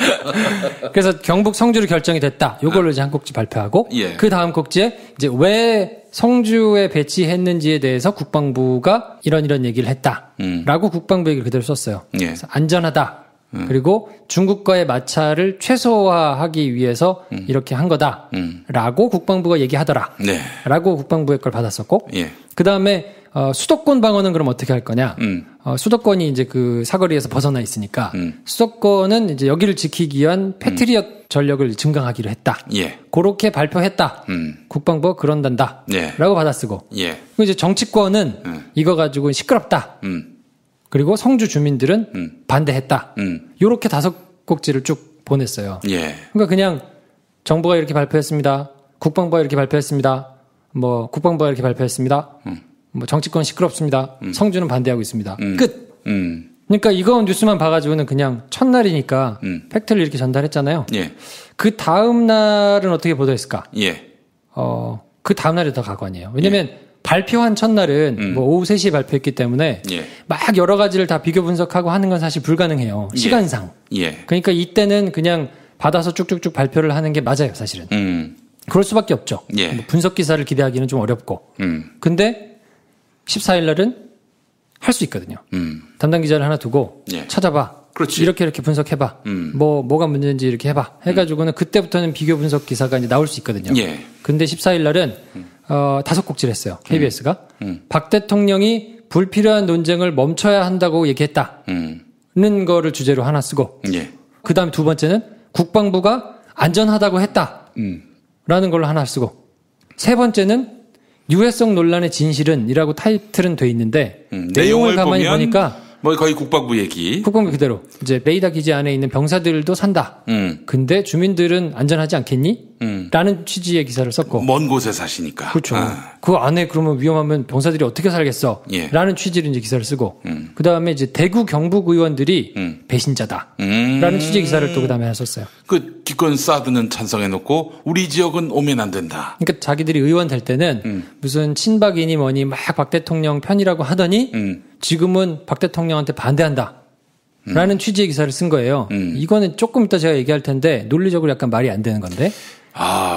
그래서 경북 성주로 결정이 됐다. 요걸로 이제 한 곡지 발표하고 그 다음 곡지에 이제 왜 성주에 배치했는지에 대해서 국방부가 이런 얘기를 했다라고 국방부 얘기를 그대로 썼어요. 그래서 안전하다. 그리고 중국과의 마찰을 최소화하기 위해서 이렇게 한 거다라고 국방부가 얘기하더라. 라고 국방부의 걸 받았었고, 그 다음에 수도권 방어는 그럼 어떻게 할 거냐? 수도권이 이제 그 사거리에서 벗어나 있으니까 수도권은 이제 여기를 지키기 위한 패트리엇 전력을 증강하기로 했다. 그렇게 발표했다. 국방부가 그런단다. 라고 받아쓰고. 그리고 이제 정치권은 이거 가지고 시끄럽다. 그리고 성주 주민들은 반대했다. 요렇게 5곡지를 쭉 보냈어요. 그러니까 그냥 정부가 이렇게 발표했습니다. 국방부가 이렇게 발표했습니다. 뭐 국방부가 이렇게 발표했습니다. 뭐 정치권 시끄럽습니다. 성주는 반대하고 있습니다. 끝. 그러니까 이거 뉴스만 봐가지고는 그냥 첫날이니까 팩트를 이렇게 전달했잖아요. 그 다음 날은 어떻게 보도했을까? 그 다음 날이 더 가관이에요. 왜냐면 발표한 첫날은 뭐 오후 3시에 발표했기 때문에 막 여러 가지를 다 비교 분석하고 하는 건 사실 불가능해요. 시간상. 그러니까 이때는 그냥 받아서 쭉쭉쭉 발표를 하는 게 맞아요, 사실은. 그럴 수밖에 없죠. 뭐 분석 기사를 기대하기는 좀 어렵고. 근데 14일 날은 할 수 있거든요. 담당 기자를 하나 두고 찾아봐. 그렇지. 이렇게 분석해봐. 뭐가 문제인지 이렇게 해봐. 해가지고는 그때부터는 비교 분석 기사가 이제 나올 수 있거든요. 근데 14일 날은 5곡지를 했어요. KBS가. 박 대통령이 불필요한 논쟁을 멈춰야 한다고 얘기했다는 거를 주제로 하나 쓰고, 그 다음에 두 번째는 국방부가 안전하다고 했다라는 걸로 하나 쓰고, 세 번째는 유해성 논란의 진실은 이라고 타이틀은 돼 있는데 내용을 가만히 보니까 뭐 거의 국방부 얘기. 국방부 그대로 이제 레이더 기지 안에 있는 병사들도 산다. 근데 주민들은 안전하지 않겠니? 라는 취지의 기사를 썼고. 먼 곳에 사시니까. 그렇죠. 그 안에 그러면 위험하면 병사들이 어떻게 살겠어? 라는 취지로 이제 기사를 쓰고. 그 다음에 이제 대구 경북 의원들이 배신자다. 라는 취지의 기사를 또 그 다음에 썼어요. 그 기권 사드는 찬성해놓고 우리 지역은 오면 안 된다. 그러니까 자기들이 의원 될 때는 무슨 친박이니 뭐니 막 박 대통령 편이라고 하더니 지금은 박 대통령한테 반대한다. 라는 취지의 기사를 쓴 거예요. 이거는 조금 이따 제가 얘기할 텐데 논리적으로 약간 말이 안 되는 건데.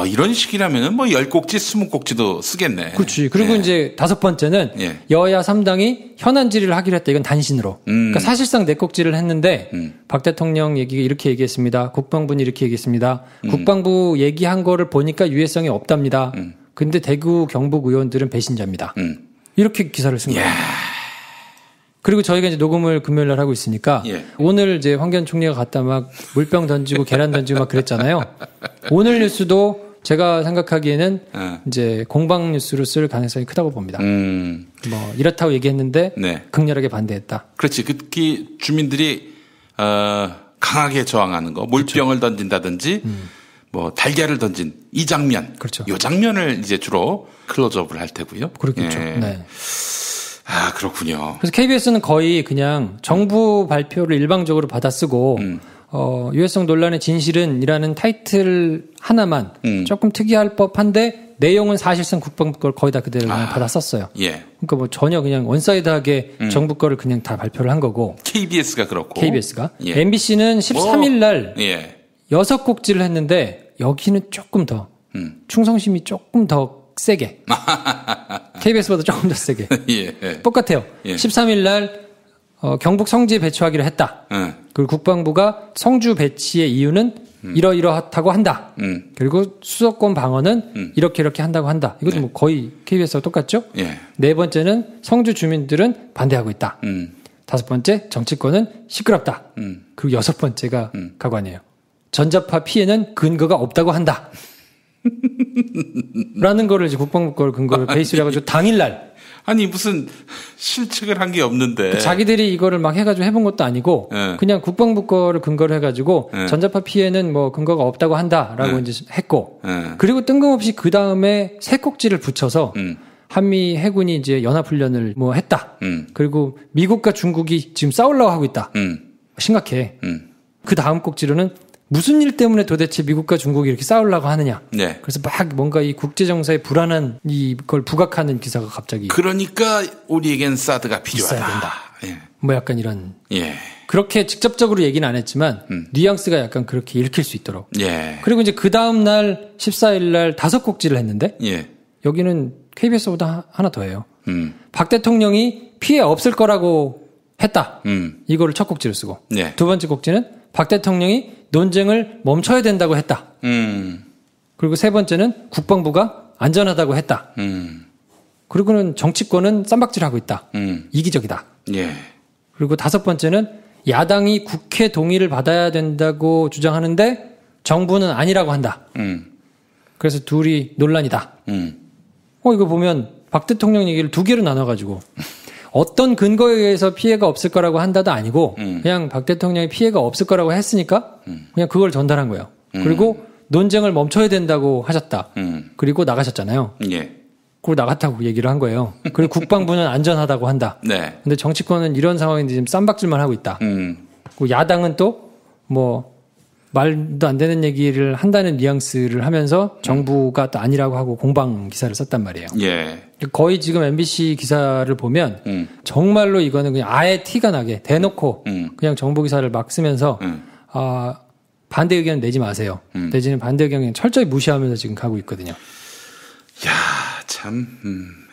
이런 식이라면은 뭐 10곡지, 20곡지도 쓰겠네. 그렇지. 그리고 이제 5번째는 여야 3당이 현안 질의를 하기로 했다. 이건 단신으로. 그러니까 사실상 4곡지를 했는데 박 대통령 얘기가 이렇게 얘기했습니다. 국방부는 이렇게 얘기했습니다. 국방부 얘기한 거를 보니까 유해성이 없답니다. 근데 대구 경북 의원들은 배신자입니다. 이렇게 기사를 쓴 거예요. 그리고 저희가 이제 녹음을 금요일 날 하고 있으니까 오늘 이제 황교안 총리가 갔다 막 물병 던지고 계란 던지고 막 그랬잖아요. 오늘 뉴스도 제가 생각하기에는 이제 공방 뉴스로 쓸 가능성이 크다고 봅니다. 뭐 이렇다고 얘기했는데 극렬하게 반대했다. 그렇지. 특히 주민들이 강하게 저항하는 거, 물병을 던진다든지 뭐 달걀을 던진 이 장면, 그렇죠. 이 장면을 이제 주로 클로즈업을 할 테고요. 그렇겠죠. 네. 아, 그렇군요. 그래서 KBS는 거의 그냥 정부 발표를 일방적으로 받아쓰고 유해성 논란의 진실은이라는 타이틀 하나만 조금 특이할 법한데 내용은 사실상 국방부 걸 거의 다 그대로 그냥 받아 썼어요. 예. 그러니까 뭐 전혀 그냥 원사이드하게 정부 거를 그냥 다 발표를 한 거고. KBS가 그렇고. KBS가. 예. MBC는 13일 날 예. 6곡지를 했는데 여기는 조금 더 충성심이 조금 더 세게. KBS보다 조금 더 세게. 예. 똑같아요. 예. 13일 날 경북 성지에 배치하기로 했다. 그리고 국방부가 성주 배치의 이유는 이러이러하다고 한다. 그리고 수도권 방어는 이렇게 한다고 한다. 이것도 뭐 거의 KBS와 똑같죠? 예. 네 번째는 성주 주민들은 반대하고 있다. 다섯 번째, 정치권은 시끄럽다. 그리고 여섯 번째가 가관이에요. 전자파 피해는 근거가 없다고 한다. 라는 거를 이제 국방부 걸 근거를 베이스로 해가지고 당일날. 아니, 무슨 실측을 한 게 없는데. 자기들이 이거를 막 해가지고 해본 것도 아니고, 그냥 국방부 거를 근거를 해가지고, 전자파 피해는 뭐 근거가 없다고 한다라고 이제 했고, 그리고 뜬금없이 그 다음에 세 꼭지를 붙여서, 한미 해군이 이제 연합훈련을 뭐 했다. 그리고 미국과 중국이 지금 싸우려고 하고 있다. 심각해. 그 다음 꼭지로는 무슨 일 때문에 도대체 미국과 중국이 이렇게 싸우려고 하느냐. 네. 그래서 막 뭔가 이 국제정세의 불안한 이걸 부각하는 기사가 갑자기. 그러니까 우리에겐 사드가 필요하다. 있어야 된다. 예. 뭐 약간 이런. 예. 그렇게 직접적으로 얘기는 안 했지만 뉘앙스가 약간 그렇게 읽힐 수 있도록. 예. 그리고 이제 그 다음 날 14일 날 5곡지를 했는데 예. 여기는 KBS보다 하나 더 해요. 박 대통령이 피해 없을 거라고 했다. 이거를 첫 곡지를 쓰고. 예. 두 번째 곡지는 박 대통령이 논쟁을 멈춰야 된다고 했다. 그리고 세 번째는 국방부가 안전하다고 했다. 그리고는 정치권은 쌈박질하고 있다. 이기적이다. 예. 그리고 다섯 번째는 야당이 국회 동의를 받아야 된다고 주장하는데 정부는 아니라고 한다. 그래서 둘이 논란이다. 이거 보면 박 대통령 얘기를 두 개로 나눠가지고 어떤 근거에 의해서 피해가 없을 거라고 한다도 아니고 그냥 박 대통령이 피해가 없을 거라고 했으니까 그냥 그걸 전달한 거예요. 그리고 논쟁을 멈춰야 된다고 하셨다. 그리고 나가셨잖아요. 예. 그리고 나갔다고 얘기를 한 거예요. 그리고 국방부는 안전하다고 한다. 네. 근데 정치권은 이런 상황인데 지금 쌈박질만 하고 있다. 그리고 야당은 또 뭐 말도 안 되는 얘기를 한다는 뉘앙스를 하면서 정부가 또 아니라고 하고 공방 기사를 썼단 말이에요. 예. 거의 지금 MBC 기사를 보면 정말로 이거는 그냥 아예 티가 나게 대놓고 그냥 정보 기사를 막 쓰면서 반대 의견 내지 마세요. 내지는 반대 의견 철저히 무시하면서 지금 가고 있거든요. 야, 참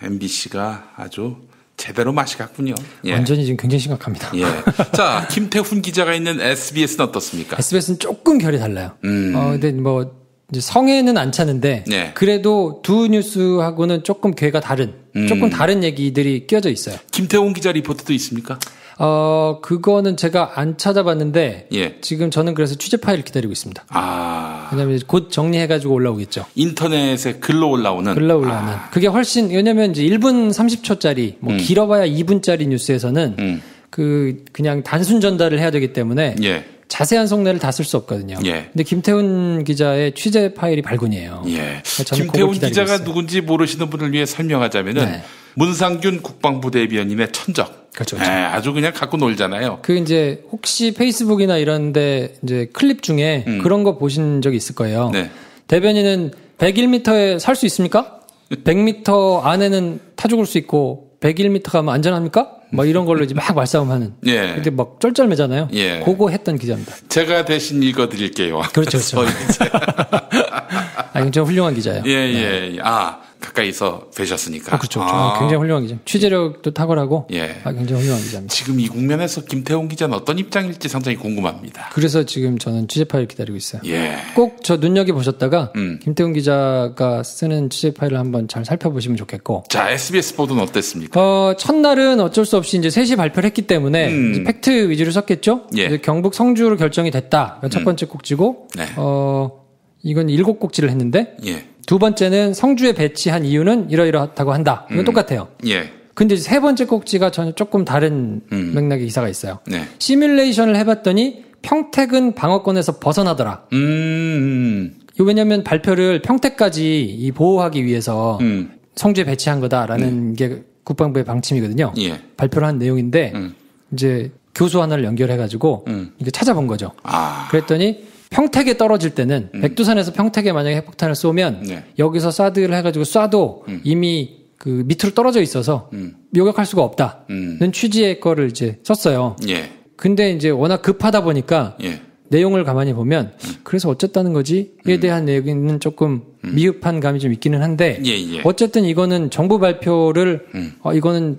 MBC가 아주 제대로 맛이 갔군요. 예. 완전히 지금 굉장히 심각합니다. 예. 자, 김태훈 기자가 있는 SBS는 어떻습니까? SBS는 조금 결이 달라요. 근데 뭐 이제 성에는 안 차는데 네. 그래도 두 뉴스하고는 조금 궤가 다른, 조금 다른 얘기들이 끼어져 있어요. 김태훈 기자 리포트도 있습니까? 그거는 제가 안 찾아봤는데 예. 지금 저는 그래서 취재 파일을 기다리고 있습니다. 왜냐면 곧 정리해가지고 올라오겠죠. 인터넷에 글로 올라오는. 그게 훨씬 왜냐면 이제 1분 30초짜리 뭐 길어봐야 2분짜리 뉴스에서는 그냥 단순 전달을 해야 되기 때문에 예. 자세한 속내를 다 쓸 수 없거든요. 예. 근데 김태훈 기자의 취재 파일이 발군이에요. 예. 김태훈 기자가 있어요. 누군지 모르시는 분을 위해 설명하자면은 네. 문상균 국방부 대변인의 천적. 그렇죠. 네, 아주 그냥 갖고 놀잖아요. 이제 혹시 페이스북이나 이런데 이제 클립 중에 그런 거 보신 적이 있을 거예요. 네. 대변인은 101m에 살 수 있습니까? 100m 안에는 타 죽을 수 있고 101m 가면 안전합니까? 막 이런 걸로 이제 막 말싸움하는. 예. 근데 막 쩔쩔매잖아요. 예. 그거 했던 기자입니다. 제가 대신 읽어드릴게요. 그렇죠. 굉장히 훌륭한 기자예요. 예. 가까이서 뵈셨으니까. 그렇죠. 굉장히 훌륭한 기자. 취재력도 탁월하고. 예. 굉장히 훌륭한 기자입니다. 지금 이 국면에서 김태훈 기자는 어떤 입장일지 상당히 궁금합니다. 그래서 지금 저는 취재 파일 기다리고 있어요. 예. 꼭 저 눈여겨보셨다가 김태훈 기자가 쓰는 취재 파일을 한번 잘 살펴보시면 좋겠고. 자, SBS 보도는 어땠습니까? 첫날은 어쩔 수 없이 이제 3시 발표를 했기 때문에 이제 팩트 위주로 썼겠죠. 예. 이제 경북 성주로 결정이 됐다. 첫 번째 꼭지고. 네. 이건 7꼭지를 했는데. 예. 두 번째는 성주에 배치한 이유는 이러이러하다고 한다. 이건 똑같아요. 예. 근데 세 번째 꼭지가 전혀 조금 다른 맥락의 기사가 있어요. 네. 시뮬레이션을 해봤더니 평택은 방어권에서 벗어나더라. 왜냐면 발표를 평택까지 보호하기 위해서 성주에 배치한 거다라는 게 국방부의 방침이거든요. 예. 발표를 한 내용인데 이제 교수 하나를 연결해가지고 이게 찾아본 거죠. 그랬더니 평택에 떨어질 때는 백두산에서 평택에 만약에 핵폭탄을 쏘면 네. 여기서 사드를 해가지고 쏴도 이미 그 밑으로 떨어져 있어서 요격할 수가 없다는 취지의 거를 이제 썼어요. 예. 근데 이제 워낙 급하다 보니까 예. 내용을 가만히 보면 그래서 어쨌다는 거지에 대한 내용은 조금 미흡한 감이 좀 있기는 한데 예. 어쨌든 이거는 정부 발표를 이거는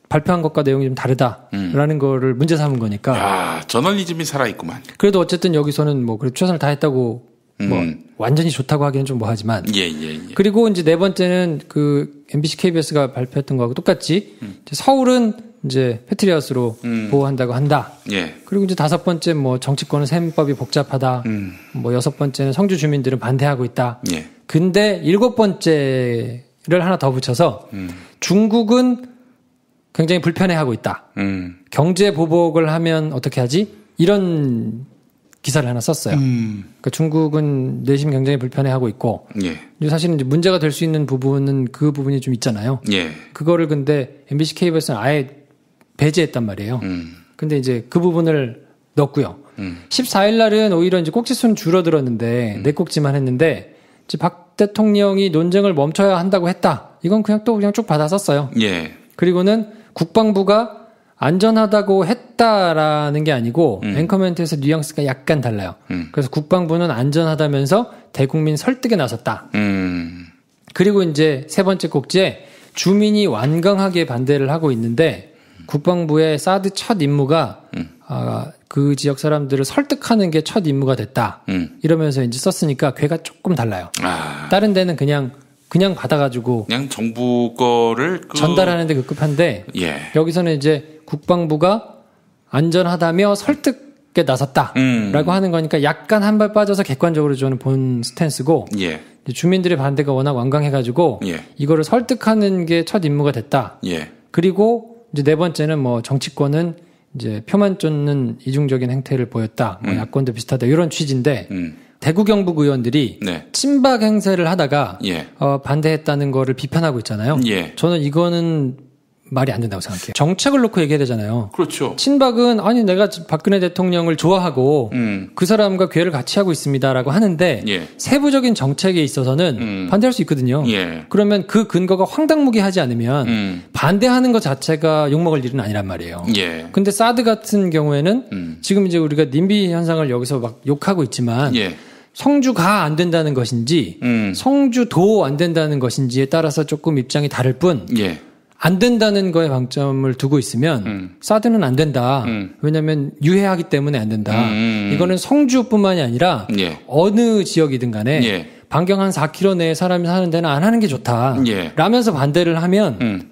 발표한 것과 내용이 좀 다르다라는 거를 문제 삼은 거니까. 야, 저널리즘이 살아있구만. 그래도 어쨌든 여기서는 뭐 그래도 최선을 다했다고 뭐 완전히 좋다고 하기는 좀 뭐하지만. 예. 그리고 이제 네 번째는 그 MBC KBS가 발표했던 거하고 똑같이 이제 서울은 이제 패트리엇으로 보호한다고 한다. 예. 그리고 이제 다섯 번째 뭐 정치권은 셈법이 복잡하다. 뭐 여섯 번째는 성주 주민들은 반대하고 있다. 예. 근데 일곱 번째를 하나 더 붙여서 중국은 굉장히 불편해하고 있다. 경제 보복을 하면 어떻게 하지? 이런 기사를 하나 썼어요. 그러니까 중국은 내심 굉장히 불편해하고 있고, 예. 사실은 이제 문제가 될 수 있는 부분은 그 부분이 좀 있잖아요. 예. 그거를 근데 MBC KBS는 아예 배제했단 말이에요. 근데 이제 그 부분을 넣었고요. 14일 날은 오히려 이제 꼭지수는 줄어들었는데 네 꼭지만 했는데 이제 박 대통령이 논쟁을 멈춰야 한다고 했다. 이건 그냥 쭉 받아 썼어요. 예. 그리고는 국방부가 안전하다고 했다라는 게 아니고 앵커멘트에서 뉘앙스가 약간 달라요. 그래서 국방부는 안전하다면서 대국민 설득에 나섰다. 그리고 이제 세 번째 꼭지에 주민이 완강하게 반대를 하고 있는데 국방부의 사드 첫 임무가 그 지역 사람들을 설득하는 게 첫 임무가 됐다. 이러면서 이제 썼으니까 궤가 조금 달라요. 다른 데는 그냥 받아가지고 그냥 정부 거를 전달하는데 급급한데 예. 여기서는 이제 국방부가 안전하다며 설득에 나섰다라고 하는 거니까 약간 한 발 빠져서 객관적으로 저는 본 스탠스고 예. 주민들의 반대가 워낙 완강해가지고 예. 이거를 설득하는 게 첫 임무가 됐다. 예. 그리고 이제 네 번째는 뭐 정치권은 이제 표만 쫓는 이중적인 행태를 보였다. 뭐 야권도 비슷하다 이런 취지인데. 대구 경북 의원들이 네. 친박 행세를 하다가 예. 반대했다는 거를 비판하고 있잖아요. 예. 저는 이거는 말이 안 된다고 생각해요. 정책을 놓고 얘기해야 되잖아요. 그렇죠. 친박은 아니 내가 박근혜 대통령을 좋아하고 그 사람과 궤를 같이 하고 있습니다라고 하는데 예. 세부적인 정책에 있어서는 반대할 수 있거든요. 예. 그러면 그 근거가 황당무계하지 않으면 반대하는 것 자체가 욕먹을 일은 아니란 말이에요. 예. 근데 사드 같은 경우에는 지금 이제 우리가 님비 현상을 여기서 막 욕하고 있지만 예. 성주가 안 된다는 것인지 성주도 안 된다는 것인지에 따라서 조금 입장이 다를 뿐 예. 안 된다는 거에 방점을 두고 있으면 사드는 안 된다. 왜냐하면 유해하기 때문에 안 된다. 이거는 성주뿐만이 아니라 예. 어느 지역이든 간에 예. 반경 한 4km 내에 사람이 사는 데는 안 하는 게 좋다. 예. 라면서 반대를 하면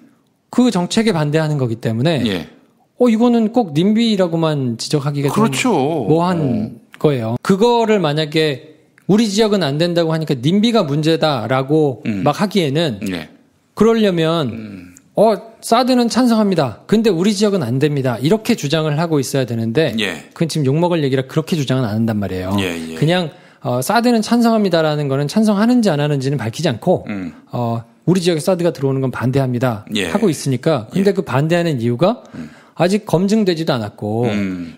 그 정책에 반대하는 거기 때문에 예. 이거는 꼭 님비라고만 지적하기가 그렇죠. 좀 뭐한 거예요. 그거를 만약에 우리 지역은 안 된다고 하니까 님비가 문제다라고 막 하기에는 예. 그러려면 사드는 찬성합니다. 근데 우리 지역은 안 됩니다. 이렇게 주장을 하고 있어야 되는데 예. 그건 지금 욕먹을 얘기라 그렇게 주장은 안 한단 말이에요. 예. 그냥 사드는 찬성합니다라는 거는 찬성하는지 안 하는지는 밝히지 않고 우리 지역에 사드가 들어오는 건 반대합니다. 예. 하고 있으니까 근데 그 반대하는 이유가 아직 검증되지도 않았고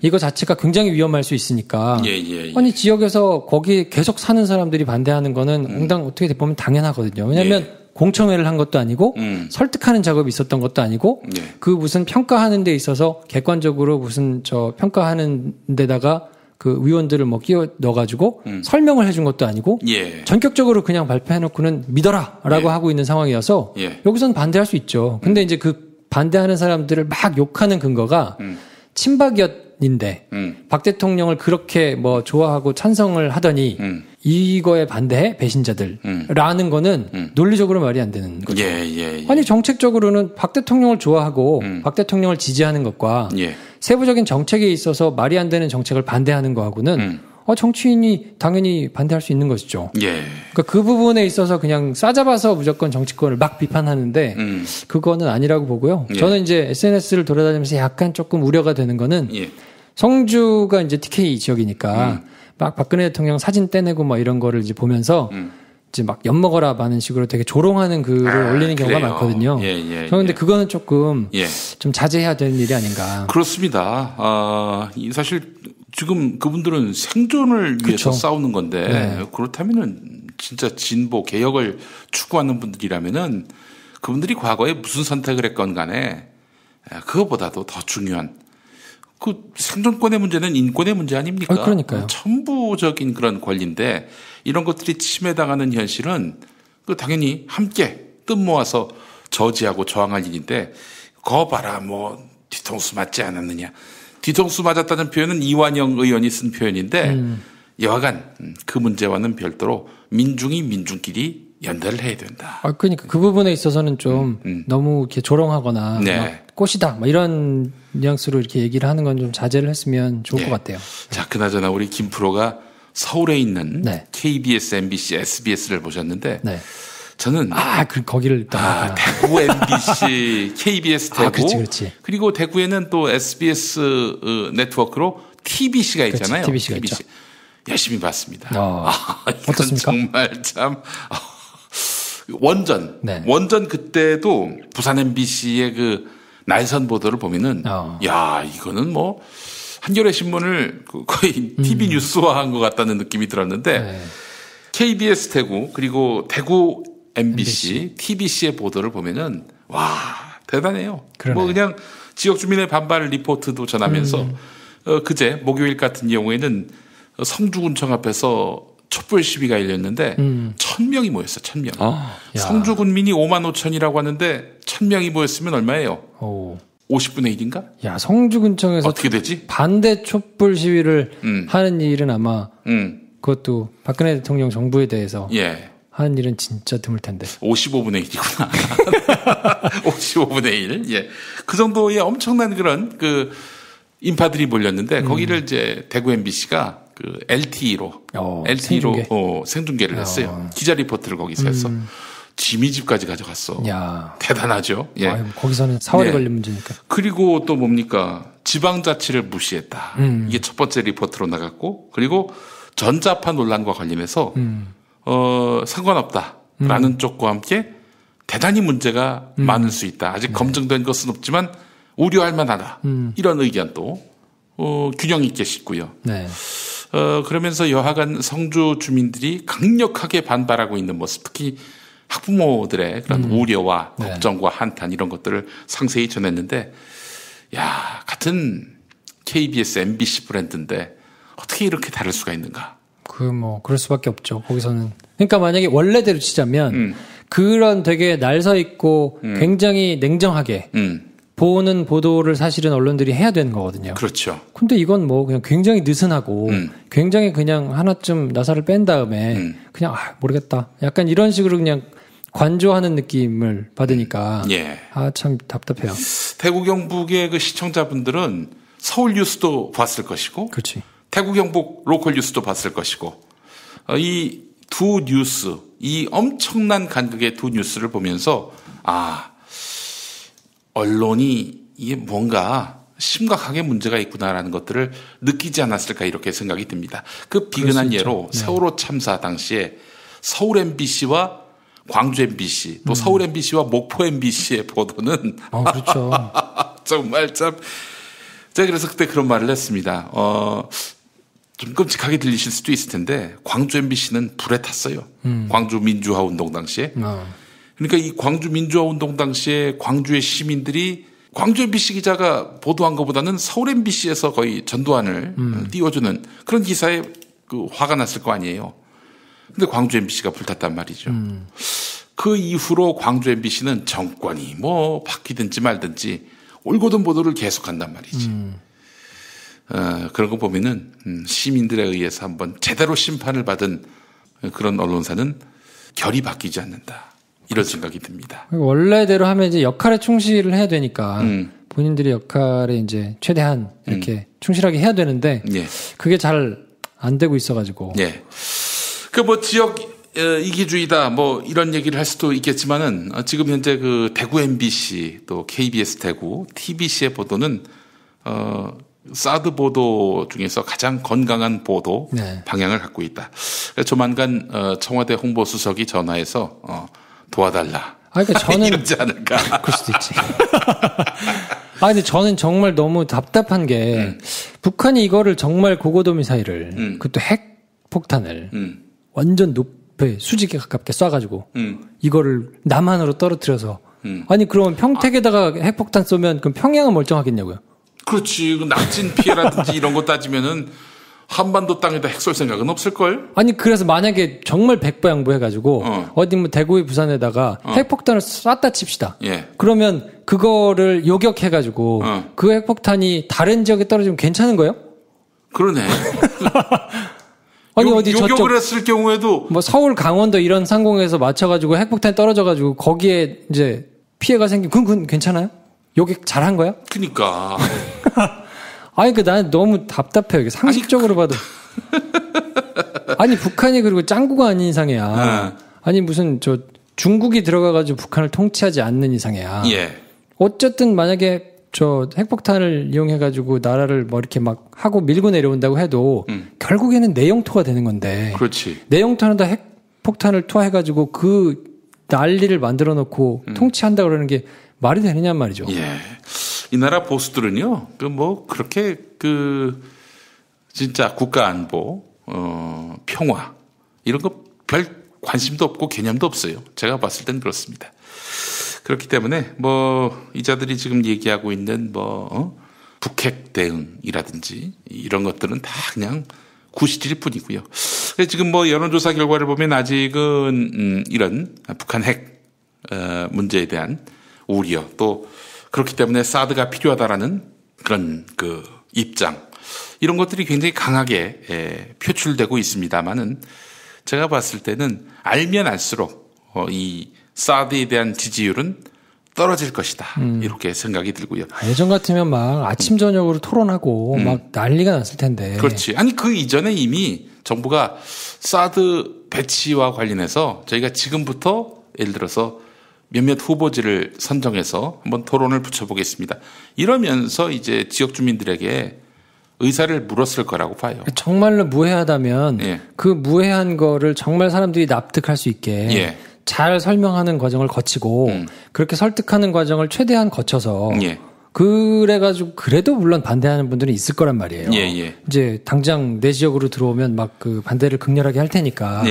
이거 자체가 굉장히 위험할 수 있으니까 예. 아니 지역에서 거기 계속 사는 사람들이 반대하는 거는 어떻게 보면 당연하거든요. 왜냐하면 공청회를 한 것도 아니고 설득하는 작업이 있었던 것도 아니고 그 무슨 평가하는 데 있어서 객관적으로 무슨 평가하는 데다가 그 위원들을 뭐 끼워 넣어가지고 설명을 해준 것도 아니고 전격적으로 그냥 발표해놓고는 믿어라라고 하고 있는 상황이어서 여기서는 반대할 수 있죠. 근데 이제 그 반대하는 사람들을 막 욕하는 근거가 친박이었는데 박 대통령을 그렇게 뭐 좋아하고 찬성을 하더니 이거에 반대해 배신자들라는 거는 논리적으로 말이 안 되는 거죠. 아니 정책적으로는 박 대통령을 좋아하고 박 대통령을 지지하는 것과 세부적인 정책에 있어서 말이 안 되는 정책을 반대하는 거하고는 정치인이 당연히 반대할 수 있는 것이죠. 그러니까 그 부분에 있어서 그냥 싸잡아서 무조건 정치권을 막 비판하는데 그거는 아니라고 보고요. 저는 이제 SNS를 돌아다니면서 약간 조금 우려가 되는 거는 성주가 이제 TK 지역이니까 막 박근혜 대통령 사진 떼내고 막 이런 거를 이제 보면서 이제 막 엿먹어라 하는 식으로 되게 조롱하는 글을 올리는 경우가 그래요. 많거든요. 예. 그런데 그거는 조금 예. 좀 자제해야 되는 일이 아닌가. 그렇습니다. 사실 지금 그분들은 생존을 위해서 싸우는 건데 네. 그렇다면은 진짜 진보 개혁을 추구하는 분들이라면은 그분들이 과거에 무슨 선택을 했건 간에 그거보다도 더 중요한 그 생존권의 문제는 인권의 문제 아닙니까? 그러니까요. 천부적인 그런 권리인데 이런 것들이 침해당하는 현실은 그 당연히 함께 뜻 모아서 저지하고 저항할 일인데 거 봐라 뭐 뒤통수 맞지 않았느냐. 뒤통수 맞았다는 표현은 이완영 의원이 쓴 표현인데 여하간 그 문제와는 별도로 민중이 민중끼리 연대를 해야 된다. 그러니까 그 부분에 있어서는 좀 너무 이렇게 조롱하거나 네. 막 꽃이다 뭐 이런 뉘앙스로 이렇게 얘기를 하는 건 좀 자제를 했으면 좋을 것 같아요. 자, 그나저나 우리 김 프로가 서울에 있는 네. KBS, MBC, SBS를 보셨는데 네. 저는 거기를 대구 MBC, KBS 대구 그렇지. 그리고 대구에는 또 SBS 네트워크로 TBC가 있잖아요. TBC가 있죠. 열심히 봤습니다. 어떻습니까? 정말 참 원전 그때도 부산 MBC의 그 날선 보도를 보면은 야 이거는 뭐 한겨레 신문을 거의 TV 뉴스화한 것 같다는 느낌이 들었는데 KBS 대구 그리고 대구 MBC, TBC의 보도를 보면은 와 대단해요. 그러네. 뭐 그냥 지역 주민의 반발 리포트도 전하면서 그제 목요일 같은 경우에는 성주군청 앞에서 촛불 시위가 열렸는데 1,000명이 모였어요. 1,000명. 성주 군민이 5만 5천이라고 하는데 1,000명이 모였으면 얼마예요? 50분의 1인가? 야, 성주군청에서 어떻게 되지? 반대 촛불 시위를 하는 일은 아마 그것도 박근혜 대통령 정부에 대해서 하는 일은 진짜 드물 텐데. 55분의 1이구나. 55분의 1. 예. 그 정도의 엄청난 그런 그 인파들이 몰렸는데 거기를 이제 대구 MBC가 그 LTE로 생중계를 했어요. 기자 리포트를 거기서 했어. 지미집까지 가져갔어. 야. 대단하죠. 예. 거기서는 4월이 걸린 문제니까. 그리고 또 뭡니까? 지방자치를 무시했다. 이게 첫 번째 리포트로 나갔고 그리고 전자파 논란과 관련해서 상관없다라는 쪽과 함께 대단히 문제가 많을 수 있다. 아직 검증된 것은 없지만 우려할 만하다. 이런 의견도 균형 있게 싣고요. 네. 그러면서 여하간 성주 주민들이 강력하게 반발하고 있는 모습, 특히 학부모들의 그런 우려와 걱정과 한탄 이런 것들을 상세히 전했는데, 야, 같은 KBS, MBC 브랜드인데 어떻게 이렇게 다를 수가 있는가? 그럴 수밖에 없죠. 거기서는. 그러니까 만약에 원래대로 치자면 그런 되게 날서 있고 굉장히 냉정하게 보는 보도를 사실은 언론들이 해야 되는 거거든요. 그렇죠. 근데 이건 뭐 그냥 굉장히 느슨하고 굉장히 그냥 하나쯤 나사를 뺀 다음에 그냥 모르겠다. 약간 이런 식으로 그냥 관조하는 느낌을 받으니까 참 답답해요. 대구 경북의 그 시청자분들은 서울 뉴스도 봤을 것이고 그렇지. 대구 경북 로컬 뉴스도 봤을 것이고 이 두 뉴스, 이 엄청난 간극의 두 뉴스를 보면서 언론이 이게 뭔가 심각하게 문제가 있구나라는 것들을 느끼지 않았을까 이렇게 생각이 듭니다. 그 비근한 예로 세월호 참사 당시에 서울 MBC와 광주 MBC 또 서울 MBC와 목포 MBC의 보도는 그렇죠. 정말 참 제가 그래서 그때 그런 말을 했습니다. 좀 끔찍하게 들리실 수도 있을 텐데 광주 MBC는 불에 탔어요. 광주 민주화 운동 당시에. 그러니까 이 광주 민주화 운동 당시에 광주의 시민들이 광주 MBC 기자가 보도한 것보다는 서울 MBC에서 거의 전두환을 띄워주는 그런 기사에 그 화가 났을 거 아니에요. 근데 광주 MBC가 불탔단 말이죠. 그 이후로 광주 MBC는 정권이 뭐 바뀌든지 말든지 올곧은 보도를 계속한단 말이지. 그런 거 보면은 시민들에 의해서 한번 제대로 심판을 받은 그런 언론사는 결이 바뀌지 않는다. 이런 생각이 듭니다. 원래대로 하면 이제 역할에 충실을 해야 되니까 본인들의 역할에 이제 최대한 이렇게 충실하게 해야 되는데 그게 잘 안 되고 있어가지고. 그 뭐 지역 이기주의다 뭐 이런 얘기를 할 수도 있겠지만은 지금 현재 그 대구 MBC 또 KBS 대구 TBC의 보도는 사드 보도 중에서 가장 건강한 보도 네. 방향을 갖고 있다. 조만간 청와대 홍보수석이 전화해서 도와달라. 그러니까 저는 이러지 않을까. 그럴 수도 있지. 근데 저는 정말 너무 답답한 게 북한이 이거를 정말 고고도 미사일을 그것도 핵폭탄을 완전 높이 수직에 가깝게 쏴가지고 이거를 남한으로 떨어뜨려서 아니 그러면 평택에다가 핵폭탄 쏘면 그럼 평양은 멀쩡하겠냐고요? 그렇지. 낙진 피해라든지 이런 거 따지면은 한반도 땅에다 핵 쏠 생각은 없을걸? 아니 그래서 만약에 정말 백보양보해가지고 어디 뭐 대구에 부산에다가 핵폭탄을 쐈다 칩시다. 예. 그러면 그거를 요격해가지고 그 핵폭탄이 다른 지역에 떨어지면 괜찮은 거예요? 그러네. 아니 어디 요격을 저쪽 했을 경우에도 뭐 서울 강원도 이런 상공에서 맞춰가지고 핵폭탄이 떨어져가지고 거기에 이제 피해가 생기면 그건 괜찮아요? 요격 잘한 거야? 그니까. 아니 나는 너무 답답해요. 이게 상식적으로 봐도. 아니 북한이 그리고 짱구가 아닌 이상이야. 아니 무슨 저 중국이 들어가가지고 북한을 통치하지 않는 이상이야. 예. 어쨌든 만약에 저 핵폭탄을 이용해가지고 나라를 뭐 이렇게 막 하고 밀고 내려온다고 해도 결국에는 내영토가 되는 건데. 그렇지. 내영토는 다 핵폭탄을 투하해가지고 그 난리를 만들어 놓고 통치한다 그러는 게 말이 되느냐 말이죠. 예. 이 나라 보수들은요, 그렇게 진짜 국가 안보, 평화, 이런 거 별 관심도 없고 개념도 없어요. 제가 봤을 땐 그렇습니다. 그렇기 때문에 이자들이 지금 얘기하고 있는 북핵 대응이라든지 이런 것들은 다 그냥 구시질 뿐이고요. 지금 여론조사 결과를 보면 아직은 이런 북한 핵 문제에 대한 우려 또 그렇기 때문에 사드가 필요하다라는 그런 입장 이런 것들이 굉장히 강하게 표출되고 있습니다만은 제가 봤을 때는 알면 알수록 이 사드에 대한 지지율은 떨어질 것이다 이렇게 생각이 들고요. 예전 같으면 막 아침 저녁으로 토론하고 막 난리가 났을 텐데. 그렇지. 아니 그 이전에 이미 정부가 사드 배치와 관련해서 저희가 지금부터 예를 들어서 몇몇 후보지를 선정해서 한번 토론을 붙여보겠습니다. 이러면서 이제 지역 주민들에게 의사를 물었을 거라고 봐요. 정말로 무해하다면 그 무해한 거를 정말 사람들이 납득할 수 있게 잘 설명하는 과정을 거치고 그렇게 설득하는 과정을 최대한 거쳐서 그래가지고 그래도 물론 반대하는 분들은 있을 거란 말이에요. 이제 당장 내 지역으로 들어오면 막 그 반대를 극렬하게 할 테니까.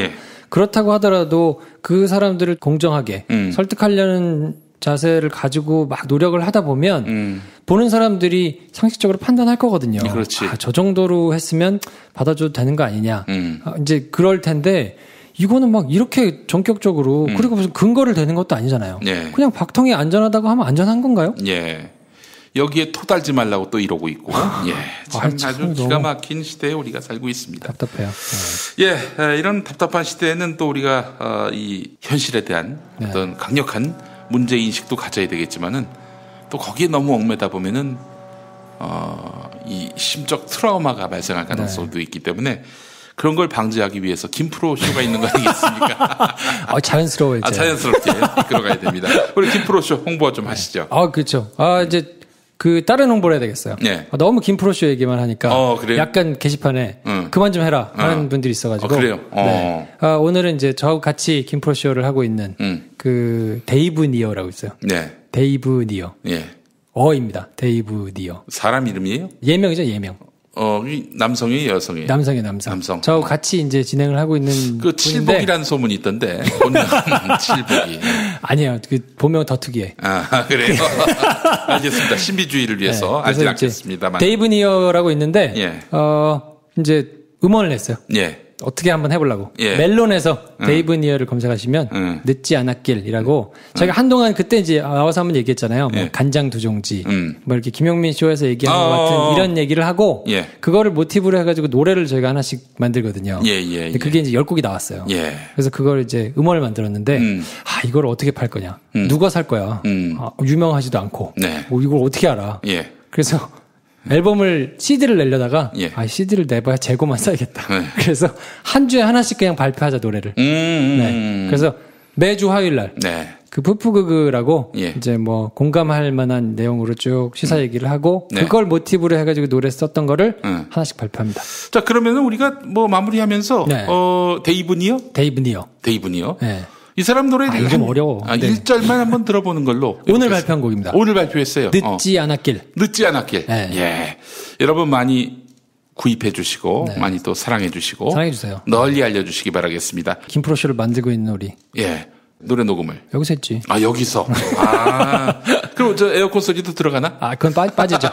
그렇다고 하더라도 그 사람들을 공정하게 설득하려는 자세를 가지고 막 노력을 하다 보면 보는 사람들이 상식적으로 판단할 거거든요. 그렇지. 저 정도로 했으면 받아줘도 되는 거 아니냐. 이제 그럴 텐데 이거는 막 이렇게 전격적으로 그리고 무슨 근거를 대는 것도 아니잖아요. 그냥 박통이 안전하다고 하면 안전한 건가요? 여기에 토 달지 말라고 또 이러고 있고. 참 아주 기가 막힌 시대에 우리가 살고 있습니다. 답답해요. 이런 답답한 시대에는 또 우리가 이 현실에 대한 어떤 강력한 문제 인식도 가져야 되겠지만은 또 거기에 너무 얽매다 보면은 이 심적 트라우마가 발생할 가능성도 있기 때문에 그런 걸 방지하기 위해서 김프로 쇼가 있는 거 아니겠습니까? 자연스러워요. 자연스럽게 이끌어가야 됩니다. 우리 김프로 쇼 홍보 좀 하시죠. 그렇죠. 이제 다른 홍보를 해야 되겠어요. 너무 김프로쇼 얘기만 하니까 약간 게시판에 그만 좀 해라 하는 분들이 있어가지고. 그래요? 오늘은 이제 저하고 같이 김프로쇼를 하고 있는 그 데이브 니어라고 있어요. 데이브 니어. 어입니다. 데이브 니어. 사람 이름이에요? 예명이죠, 예명. 남성이에요, 여성이에요? 남성. 저하고 같이 이제 진행을 하고 있는 그 칠복이라는 소문이 있던데. 본명 칠복이. 아니에요. 그 본명 더 특이해. 그래요? 알겠습니다. 신비주의를 위해서 알지 않겠습니다만. 데이브 니어라고 있는데 이제 음원을 냈어요. 어떻게 한번 해보려고. 멜론에서 데이브 니어를 검색하시면 늦지 않았길이라고 저희가 한동안 그때 이제 나와서 한번 얘기했잖아요. 뭐 간장 두 종지, 뭐 이렇게 김용민 쇼에서 얘기하는 것 같은 이런 얘기를 하고 그거를 모티브로 해가지고 노래를 저희가 하나씩 만들거든요. 근데 그게 이제 10곡이 나왔어요. 그래서 그걸 이제 음원을 만들었는데 이걸 어떻게 팔 거냐? 누가 살 거야? 유명하지도 않고 뭐 이걸 어떻게 알아? 그래서 앨범을 CD를 내려다가 CD를 내봐야 재고만 써야겠다. 그래서 한 주에 하나씩 그냥 발표하자 노래를. 그래서 매주 화요일 날 그 푸푸그그라고 예. 이제 뭐 공감할 만한 내용으로 쭉 시사 얘기를 하고 네. 그걸 모티브로 해가지고 노래 썼던 거를 하나씩 발표합니다. 자, 그러면은 우리가 뭐 마무리하면서 네. 데이브니어? 데이브니어. 네. 이 사람 노래 이거 좀 어려워. 네. 1절만 한번 들어보는 걸로. 오늘 발표한 곡입니다. 오늘 발표했어요. 늦지 않았길. 네. 예. 여러분 많이 구입해 주시고 네. 많이 또 사랑해 주시고 사랑해 주세요. 널리 알려 주시기 바라겠습니다. 김프로쇼를 만들고 있는 우리. 예. 노래 녹음을 여기서 했지. 아, 여기서. 그럼 저 에어컨 소리도 들어가나? 그건 빠지죠.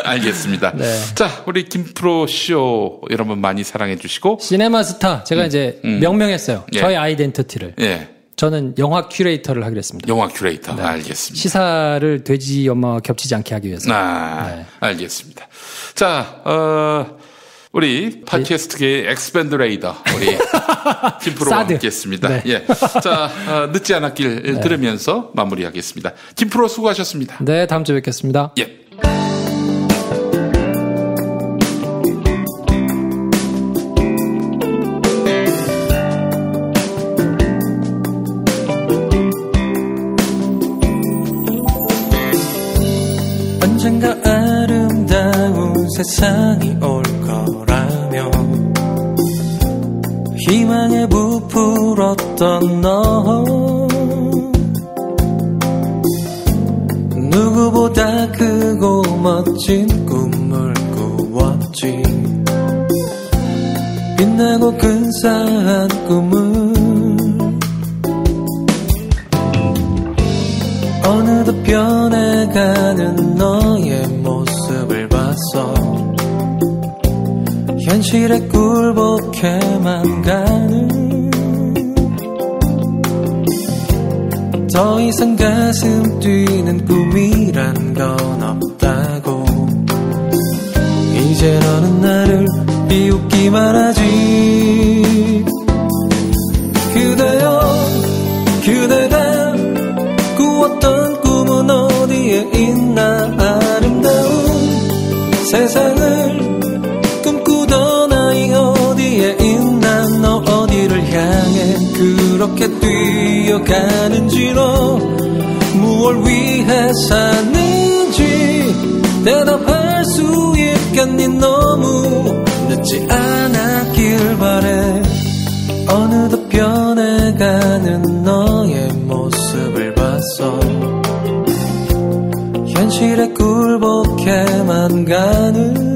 알겠습니다. 네. 자, 우리 김프로쇼 여러분 많이 사랑해 주시고. 시네마스타 제가 이제 명명했어요. 예. 저의 아이덴티티를. 예. 저는 영화 큐레이터를 하기로 했습니다. 영화 큐레이터. 네. 알겠습니다. 시사를 돼지 엄마와 겹치지 않게 하기 위해서. 네. 알겠습니다. 자, 우리 팟캐스트계의 엑스밴드 레이더 우리 김프로와 함께했습니다. 네. 예. 자, 늦지 않았길 들으면서 마무리하겠습니다. 김프로 수고하셨습니다. 네, 다음 주에 뵙겠습니다. 예. 언젠가 아름다운 세상이 올 거라며 희망에 부풀었던 너 누구보다 크고 멋진 꿈을 꾸었지 빛나고 근사한 꿈을 어느덧 변해가는 너의 모습을 봤어 현실에 굴복해만 가는 더 이상 가슴 뛰는 꿈이란 건 없다고 이제 너는 나를 비웃기만 하지 그대여 그대가 꾸었던 꿈은 어디에 있나 아름다운 세상을 꿈꾸던 아이 어디에 있나 너 어디를 향해 그렇게 뛰어가는지 너 무얼 위해 사는지 대답할 수 있겠니 너무 늦지 않았길 바래 어느덧 변해가는 너의 모습을 봤어 현실에 굴복해만 가는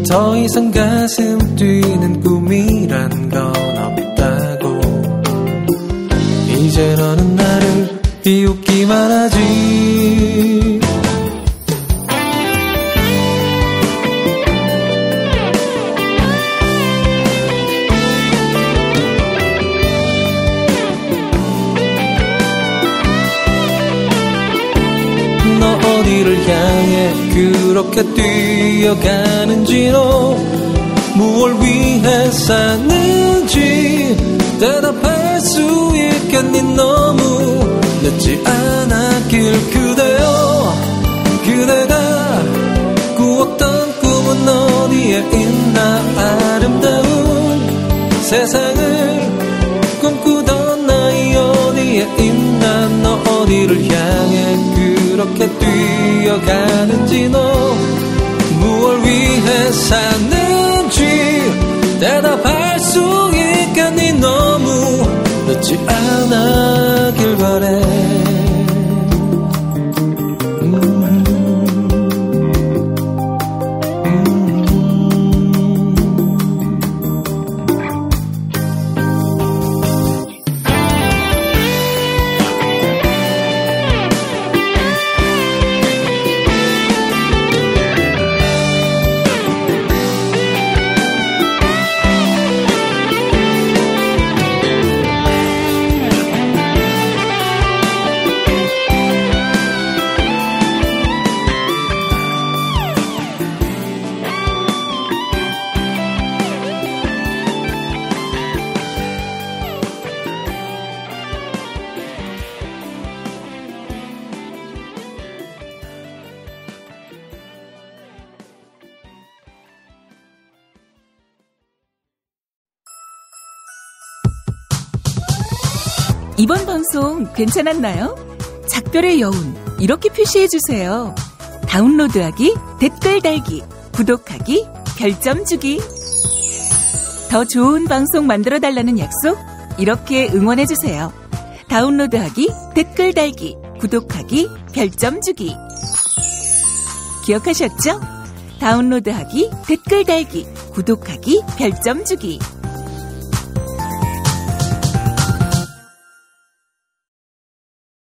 더 이상 가슴 뛰는 꿈이란 건 없다고 이제 너는 나를 비웃기만 하지 너 어디를 향해 그렇게 뛰어가는지 너 무얼 위해 사는지 대답할 수 있겠니 너무 늦지 않았길 그대여 그대가 꾸었던 꿈은 어디에 있나 아름다운 세상을 꿈꾸던 나이 어디에 있나 너 어디를 향해 그렇게 뛰어가는지 너 무얼 위해 사는지 대답할 수 있겠니 너무 늦지 않았길 바래 이번 방송 괜찮았나요? 작별의 여운 이렇게 표시해주세요. 다운로드하기, 댓글 달기, 구독하기, 별점 주기. 더 좋은 방송 만들어달라는 약속 이렇게 응원해주세요. 다운로드하기, 댓글 달기, 구독하기, 별점 주기. 기억하셨죠? 다운로드하기, 댓글 달기, 구독하기, 별점 주기.